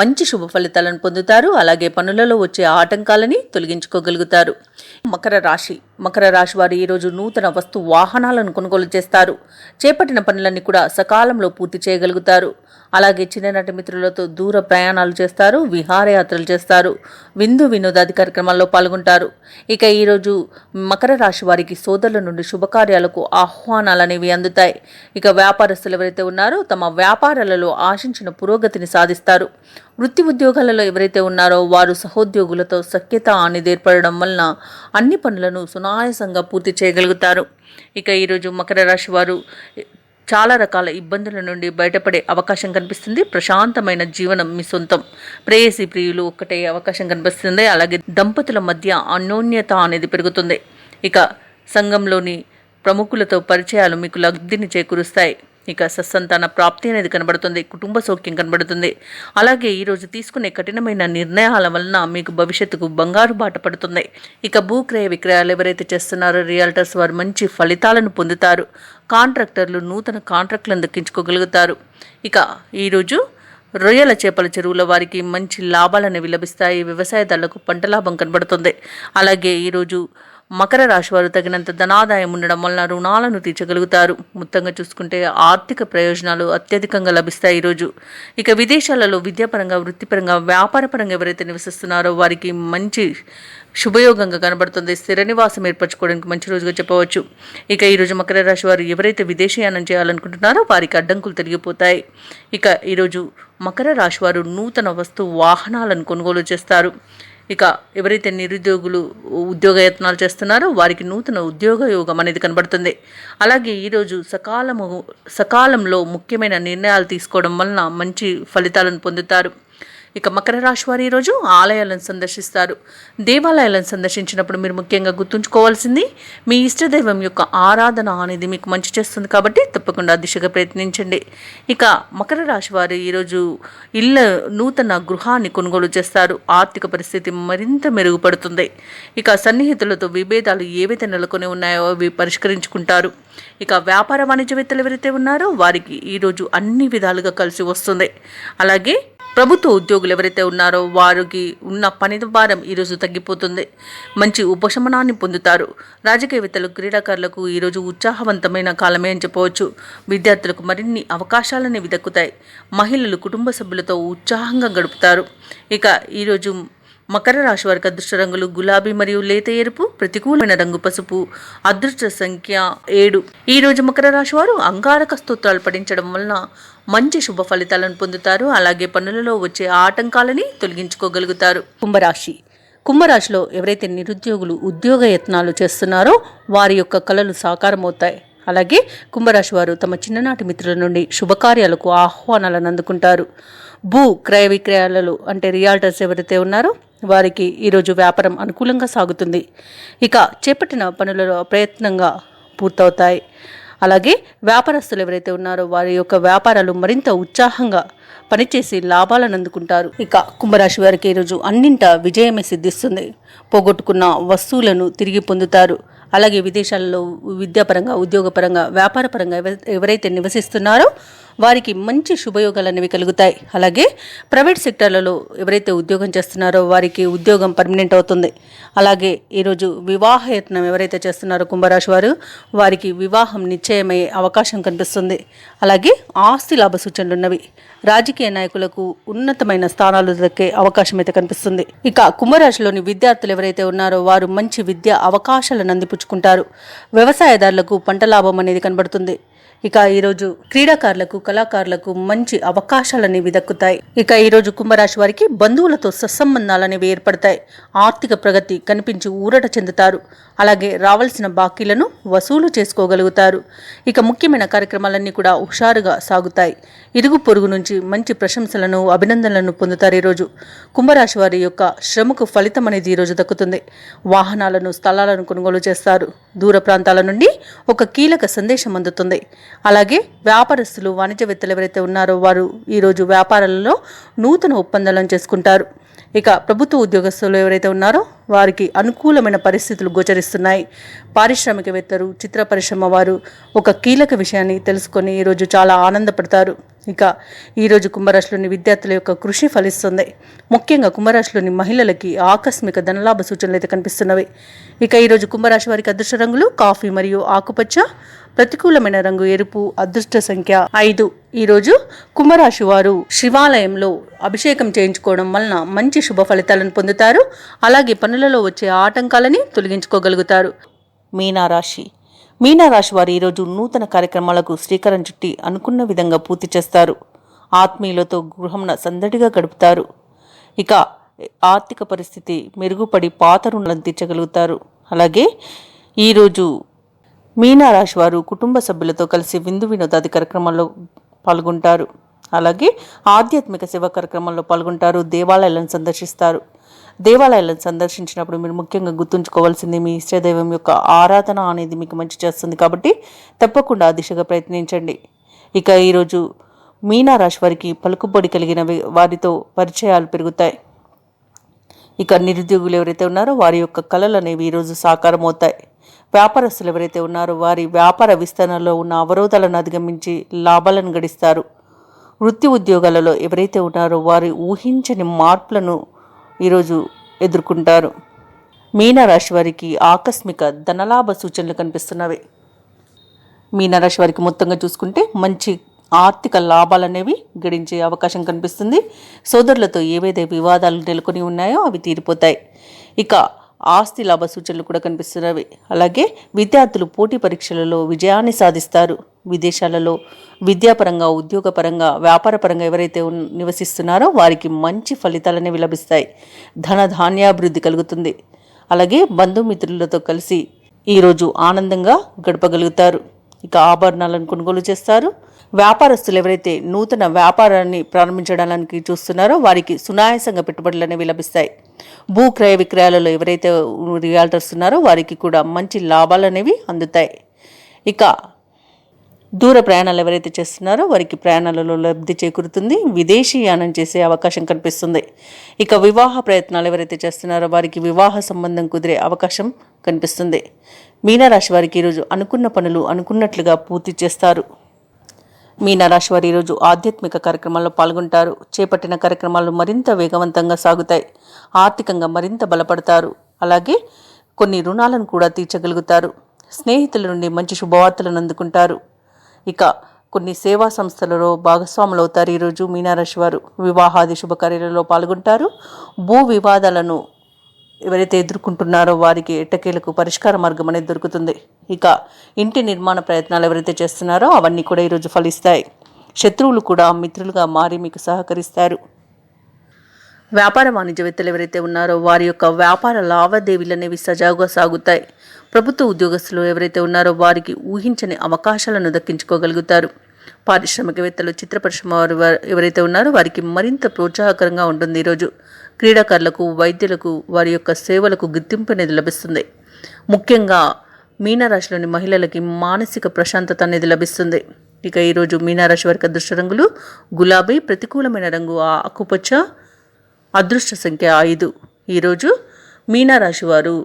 మంచి శుభ ఫలితాలను పొందుతారు. అలాగే పనులలో వచ్చే ఆటంకాలని తొలగించుకోగలుగుతారు. మకర రాశి వారు ఈరోజు నూతన వస్తు వాహనాలను కొనుగోలు చేస్తారు. చేపట్టిన పనులన్నీ కూడా సకాలంలో పూర్తి చేయగలుగుతారు. అలాగే చిన్ననాటి మిత్రులతో దూర ప్రయాణాలు చేస్తారు, విహారయాత్రలు చేస్తారు, విందు వినోదాది కార్యక్రమాల్లో పాల్గొంటారు. ఇక ఈరోజు మకర రాశి వారికి సోదరుల నుండి శుభకార్యాలకు ఆహ్వానాలు అనేవి అందుతాయి. ఇక వ్యాపారస్తులు ఎవరైతే ఉన్నారో తమ వ్యాపారాలలో ఆశించిన పురోగతిని సాధిస్తారు. వృత్తి ఉద్యోగాలలో ఎవరైతే ఉన్నారో వారు సహోద్యోగులతో సఖ్యత అనేది ఏర్పడడం వలన అన్ని పనులను సునాయాసంగా పూర్తి చేయగలుగుతారు. ఇక ఈరోజు మకర రాశి వారు చాలా రకాల ఇబ్బందుల నుండి బయటపడే అవకాశం కనిపిస్తుంది. ప్రశాంతమైన జీవనం మీ సొంతం. ప్రేయసి ప్రియులు ఒక్కటే అవకాశం కనిపిస్తుంది. అలాగే దంపతుల మధ్య అన్యోన్యత అనేది పెరుగుతుంది. ఇక సంఘంలోని ప్రముఖులతో పరిచయాలు మీకు లబ్ధిని చేకూరుస్తాయి. ఇక సత్సంతాన ప్రాప్తి అనేది కనబడుతుంది. కుటుంబ సౌఖ్యం కనబడుతుంది. అలాగే ఈరోజు తీసుకునే కఠినమైన నిర్ణయాల వలన మీకు భవిష్యత్తుకు బంగారు బాట పడుతుంది. ఇక భూక్రయ విక్రయాలు ఎవరైతే చేస్తున్నారో రియల్టర్స్ వారు మంచి ఫలితాలను పొందుతారు. కాంట్రాక్టర్లు నూతన కాంట్రాక్టులను దక్కించుకోగలుగుతారు. ఇక ఈరోజు రొయ్యల చేపల చెరువుల వారికి మంచి లాభాలు అనేవి లభిస్తాయి. వ్యవసాయదారులకు పంట లాభం కనబడుతుంది. అలాగే ఈరోజు మకర రాశి వారు తగినంత ధనాదాయం ఉండడం వలన రుణాలను తీర్చగలుగుతారు. మొత్తంగా చూసుకుంటే ఆర్థిక ప్రయోజనాలు అత్యధికంగా లభిస్తాయి ఈరోజు. ఇక విదేశాలలో విద్యాపరంగా, వృత్తిపరంగా, వ్యాపారపరంగా ఎవరైతే నివసిస్తున్నారో వారికి మంచి శుభయోగంగా కనబడుతుంది. స్థిర నివాసం ఏర్పరచుకోవడానికి మంచి రోజుగా చెప్పవచ్చు. ఇక ఈరోజు మకర రాశి వారు ఎవరైతే విదేశీయానం చేయాలనుకుంటున్నారో వారికి అడ్డంకులు తొలగిపోతాయి. ఇక ఈరోజు మకర రాశి వారు నూతన వాహనాలను కొనుగోలు చేస్తారు. ఇక ఎవరైతే నిరుద్యోగులు ఉద్యోగయత్నాలు చేస్తున్నారో వారికి నూతన ఉద్యోగ యోగం అనేది కనబడుతుంది. అలాగే ఈరోజు సకాలంలో ముఖ్యమైన నిర్ణయాలు తీసుకోవడం వలన మంచి ఫలితాలను పొందుతారు. ఇక మకర రాశి వారు ఈరోజు ఆలయాలను సందర్శిస్తారు. దేవాలయాలను సందర్శించినప్పుడు మీరు ముఖ్యంగా గుర్తుంచుకోవాల్సింది మీ ఇష్టదైవం యొక్క ఆరాధన అనేది మీకు మంచి చేస్తుంది కాబట్టి తప్పకుండా దిశగా ప్రయత్నించండి. ఇక మకర రాశి వారు ఈరోజు నూతన గృహాన్ని కొనుగోలు చేస్తారు. ఆర్థిక పరిస్థితి మరింత మెరుగుపడుతుంది. ఇక సన్నిహితులతో విభేదాలు ఏవైతే నెలకొని ఉన్నాయో అవి పరిష్కరించుకుంటారు. ఇక వ్యాపార వాణిజ్యవేత్తలు ఎవరైతే ఉన్నారో వారికి ఈరోజు అన్ని విధాలుగా కలిసి వస్తుంది. అలాగే ప్రభుత్వ ఉద్యోగులు ఎవరైతే ఉన్నారో వారికి ఉన్న పని భారం ఈరోజు తగ్గిపోతుంది. మంచి ఉపశమనాన్ని పొందుతారు. రాజకీయవేత్తలు, క్రీడాకారులకు ఈరోజు ఉత్సాహవంతమైన కాలమే అని చెప్పవచ్చు. విద్యార్థులకు మరిన్ని అవకాశాలని దక్కుతాయి. మహిళలు కుటుంబ సభ్యులతో ఉత్సాహంగా గడుపుతారు. ఇక ఈరోజు మకర రాశి వారికి అదృష్ట రంగులు గులాబీ మరియు లేత ఎరుపు, ప్రతికూలమైన రంగు పసుపు, అదృష్ట సంఖ్య 7. ఈ రోజు మకర రాశి వారు అంగారక స్తోత్రాలు పఠించడం వలన మంచి శుభ ఫలితాలను పొందుతారు. అలాగే పనులలో వచ్చే ఆటంకాలని తొలగించుకోగలుగుతారు. కుంభరాశిలో ఎవరైతే నిరుద్యోగులు ఉద్యోగ యత్నాలు చేస్తున్నారో వారి యొక్క కలలు సాకారమవుతాయి. అలాగే కుంభరాశి వారు తమ చిన్ననాటి మిత్రుల నుండి శుభకార్యాలకు ఆహ్వానాలను అందుకుంటారు. క్రయ విక్రయాలలో అంటే రియాల్టర్స్ ఎవరైతే ఉన్నారో వారికి ఈరోజు వ్యాపారం అనుకూలంగా సాగుతుంది. ఇక చేపట్టిన పనులలో ప్రయత్నంగా పూర్తవుతాయి. అలాగే వ్యాపారస్తులు ఎవరైతే ఉన్నారో వారి యొక్క వ్యాపారాలు మరింత ఉత్సాహంగా పనిచేసి లాభాలను అందుకుంటారు. ఇక కుంభరాశి వారికి ఈరోజు అన్నింట విజయమే సిద్ధిస్తుంది. పోగొట్టుకున్న వస్తువులను తిరిగి పొందుతారు. అలాగే విదేశాలలో విద్యాపరంగా, ఉద్యోగపరంగా, వ్యాపారపరంగా ఎవరైతే నివసిస్తున్నారో వారికి మంచి శుభయోగాలు అనేవి కలుగుతాయి. అలాగే ప్రైవేట్ సెక్టర్లలో ఎవరైతే ఉద్యోగం చేస్తున్నారో వారికి ఉద్యోగం పర్మనెంట్ అవుతుంది. అలాగే ఈరోజు వివాహయత్నం ఎవరైతే చేస్తున్నారో కుంభరాశి వారు వారికి వివాహం నిశ్చయమయ్యే అవకాశం కనిపిస్తుంది. అలాగే ఆస్తి లాభ సూచనలు ఉన్నవి. రాజకీయ నాయకులకు ఉన్నతమైన స్థానాలు దక్కే అవకాశం అయితే కనిపిస్తుంది. ఇక కుంభరాశిలోని విద్యార్థులు ఎవరైతే ఉన్నారో వారు మంచి విద్యా అవకాశాలను అందిపుచ్చుకుంటారు. వ్యవసాయదారులకు పంట లాభం అనేది కనబడుతుంది. ఇక ఈరోజు క్రీడాకారులకు, కళాకారులకు మంచి అవకాశాలు అనేవి దక్కుతాయి. ఇక ఈరోజు కుంభరాశి వారికి బంధువులతో సత్సంబంధాలు అనేవి ఏర్పడతాయి. ఆర్థిక ప్రగతి కనిపించి ఊరట చెందుతారు. అలాగే రావాల్సిన బాకీలను వసూలు చేసుకోగలుగుతారు. ఇక ముఖ్యమైన కార్యక్రమాలన్నీ కూడా హుషారుగా సాగుతాయి. ఇరుగు పొరుగు నుంచి మంచి ప్రశంసలను, అభినందనలను పొందుతారు. ఈరోజు కుంభరాశి వారి యొక్క శ్రమకు ఫలితం అనేది ఈరోజు దక్కుతుంది. వాహనాలను, స్థలాలను కొనుగోలు చేస్తారు. దూర ప్రాంతాల నుండి ఒక కీలక సందేశం అందుతుంది. అలాగే వ్యాపారస్తులు, వాణిజ్యవేత్తలు ఎవరైతే ఉన్నారో వారు ఈరోజు వ్యాపారాలలో నూతన ఒప్పందాలను చేసుకుంటారు. ఇక ప్రభుత్వ ఉద్యోగస్తులు ఎవరైతే ఉన్నారో వారికి అనుకూలమైన పరిస్థితులు గోచరిస్తున్నాయి. పారిశ్రామికవేత్తలు, చిత్ర పరిశ్రమ వారు ఒక కీలక విషయాన్ని తెలుసుకొని ఈరోజు చాలా ఆనందపడతారు. ఇక ఈరోజు కుంభరాశిలోని విద్యార్థుల యొక్క కృషి ఫలిస్తుంది. ముఖ్యంగా కుంభరాశిలోని మహిళలకి ఆకస్మిక ధనలాభ సూచనలు అయితే కనిపిస్తున్నవి. ఇక ఈరోజు కుంభరాశి వారికి అదృష్ట రంగులు కాఫీ మరియు ఆకుపచ్చ, ప్రతికూలమైన రంగు ఎరుపు, అదృష్ట సంఖ్య 5. ఈరోజు కుంభరాశి వారు శివాలయంలో అభిషేకం చేయించుకోవడం వలన మంచి శుభ ఫలితాలను పొందుతారు. అలాగే పనులలో వచ్చే ఆటంకాలని తొలగించుకోగలుగుతారు. మీనరాశి వారు ఈరోజు నూతన కార్యక్రమాలకు శ్రీకారం చుట్టి అనుకున్న విధంగా పూర్తి చేస్తారు. ఆత్మీయులతో గృహంన సందడిగా గడుపుతారు. ఇక ఆర్థిక పరిస్థితి మెరుగుపడి పాత రుణాలను తీర్చగలుగుతారు. అలాగే ఈరోజు మీనరాశి వారు కుటుంబ సభ్యులతో కలిసి విందు వినోదాది కార్యక్రమాల్లో పాల్గొంటారు. అలాగే ఆధ్యాత్మిక సేవా కార్యక్రమాల్లో పాల్గొంటారు. దేవాలయాలను సందర్శిస్తారు. దేవాలయాలను సందర్శించినప్పుడు మీరు ముఖ్యంగా గుర్తుంచుకోవాల్సింది మీ ఇష్టదైవం యొక్క ఆరాధన అనేది మీకు మంచి చేస్తుంది కాబట్టి తప్పకుండా ఆ దిశగా ప్రయత్నించండి. ఇక ఈరోజు మీనరాశి వారికి పలుకుబడి కలిగిన వారితో పరిచయాలు పెరుగుతాయి. ఇక నిరుద్యోగులు ఎవరైతే ఉన్నారో వారి యొక్క కళలు అనేవి ఈరోజు సాకారం అవుతాయి. వ్యాపారస్తులు ఎవరైతే ఉన్నారో వారి వ్యాపార విస్తరణలో ఉన్న అవరోధాలను అధిగమించి లాభాలను గడిస్తారు. వృత్తి ఉద్యోగాలలో ఎవరైతే ఉన్నారో వారి ఊహించని మార్పులను ఈరోజు ఎదుర్కొంటారు. మీనరాశి వారికి ఆకస్మిక ధనలాభ సూచనలు కనిపిస్తున్నవి. మీనరాశి వారికి మొత్తంగా చూసుకుంటే మంచి ఆర్థిక లాభాలు అనేవి గడించే అవకాశం కనిపిస్తుంది. సోదరులతో ఏవైతే వివాదాలు నెలకొని ఉన్నాయో అవి తీరిపోతాయి. ఇక ఆస్తి లాభ సూచనలు కూడా కనిపిస్తున్నవి. అలాగే విద్యార్థులు పోటీ పరీక్షలలో విజయాన్ని సాధిస్తారు. విదేశాలలో విద్యాపరంగా, ఉద్యోగపరంగా, వ్యాపారపరంగా ఎవరైతే నివసిస్తున్నారో వారికి మంచి ఫలితాలు అనేవి లభిస్తాయి. ధాన్యాభివృద్ధి కలుగుతుంది. అలాగే బంధుమిత్రులతో కలిసి ఈరోజు ఆనందంగా గడపగలుగుతారు. ఇక ఆభరణాలను కొనుగోలు చేస్తారు. వ్యాపారస్తులు ఎవరైతే నూతన వ్యాపారాన్ని ప్రారంభించడానికి చూస్తున్నారో వారికి సునాయాసంగా పెట్టుబడులు అనేవి లభిస్తాయి. భూ క్రయ విక్రయాలలో ఎవరైతే రియాల్టర్స్ ఉన్నారో వారికి కూడా మంచి లాభాలు అనేవి అందుతాయి. ఇక దూర ప్రయాణాలు ఎవరైతే చేస్తున్నారో వారికి ప్రయాణాలలో లబ్ధి చేకూరుతుంది. విదేశీయానం చేసే అవకాశం కనిపిస్తుంది. ఇక వివాహ ప్రయత్నాలు ఎవరైతే చేస్తున్నారో వారికి వివాహ సంబంధం కుదిరే అవకాశం కనిపిస్తుంది. మీనరాశి వారికి ఈరోజు అనుకున్న పనులు అనుకున్నట్లుగా పూర్తి చేస్తారు. మీనరాశి వారు ఈరోజు ఆధ్యాత్మిక కార్యక్రమాల్లో పాల్గొంటారు. చేపట్టిన కార్యక్రమాలు మరింత వేగవంతంగా సాగుతాయి. ఆర్థికంగా మరింత బలపడతారు. అలాగే కొన్ని రుణాలను కూడా తీర్చగలుగుతారు. స్నేహితుల నుండి మంచి శుభవార్తలను అందుకుంటారు. ఇక కొన్ని సేవా సంస్థలలో భాగస్వాములు అవుతారు. ఈరోజు మీనరాశి వారు వివాహాది శుభకార్యాలలో పాల్గొంటారు. భూ వివాదాలను ఎవరైతే ఎదుర్కొంటున్నారో వారికి ఎట్టకేలకు పరిష్కార మార్గం అనేది దొరుకుతుంది. ఇక ఇంటి నిర్మాణ ప్రయత్నాలు ఎవరైతే చేస్తున్నారో అవన్నీ కూడా ఈరోజు ఫలిస్తాయి. శత్రువులు కూడా మిత్రులుగా మారి మీకు సహకరిస్తారు. వ్యాపార వాణిజ్యవేత్తలు ఎవరైతే ఉన్నారో వారి యొక్క వ్యాపార లావాదేవీలు అనేవి సజావుగా సాగుతాయి. ప్రభుత్వ ఉద్యోగస్తులు ఎవరైతే ఉన్నారో వారికి ఊహించని అవకాశాలను దక్కించుకోగలుగుతారు. పారిశ్రామికవేత్తలు, చిత్ర పరిశ్రమ వారు ఎవరైతే ఉన్నారో వారికి మరింత ప్రోత్సాహకరంగా ఉంటుంది. ఈరోజు క్రీడాకారులకు, వైద్యులకు వారి యొక్క సేవలకు గుర్తింపు అనేది లభిస్తుంది. ముఖ్యంగా మీనరాశిలోని మహిళలకి మానసిక ప్రశాంతత అనేది లభిస్తుంది. ఇక ఈరోజు మీనరాశి వారికి అదృష్ట రంగులు గులాబీ, ప్రతికూలమైన రంగు ఆకుపచ్చ, అదృష్ట సంఖ్య 5. ఈరోజు మీనరాశి వారు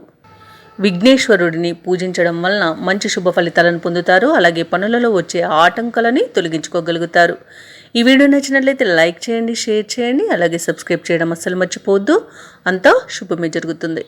విఘ్నేశ్వరుడిని పూజించడం వలన మంచి శుభ ఫలితాలను పొందుతారు. అలాగే పనులలో వచ్చే ఆటంకాలని తొలగించుకోగలుగుతారు. ఈ వీడియో నచ్చినట్లయితే లైక్ చేయండి, షేర్ చేయండి, అలాగే సబ్స్క్రైబ్ చేయడం అస్సలు మర్చిపోవద్దు. అంతా శుభమే జరుగుతుంది.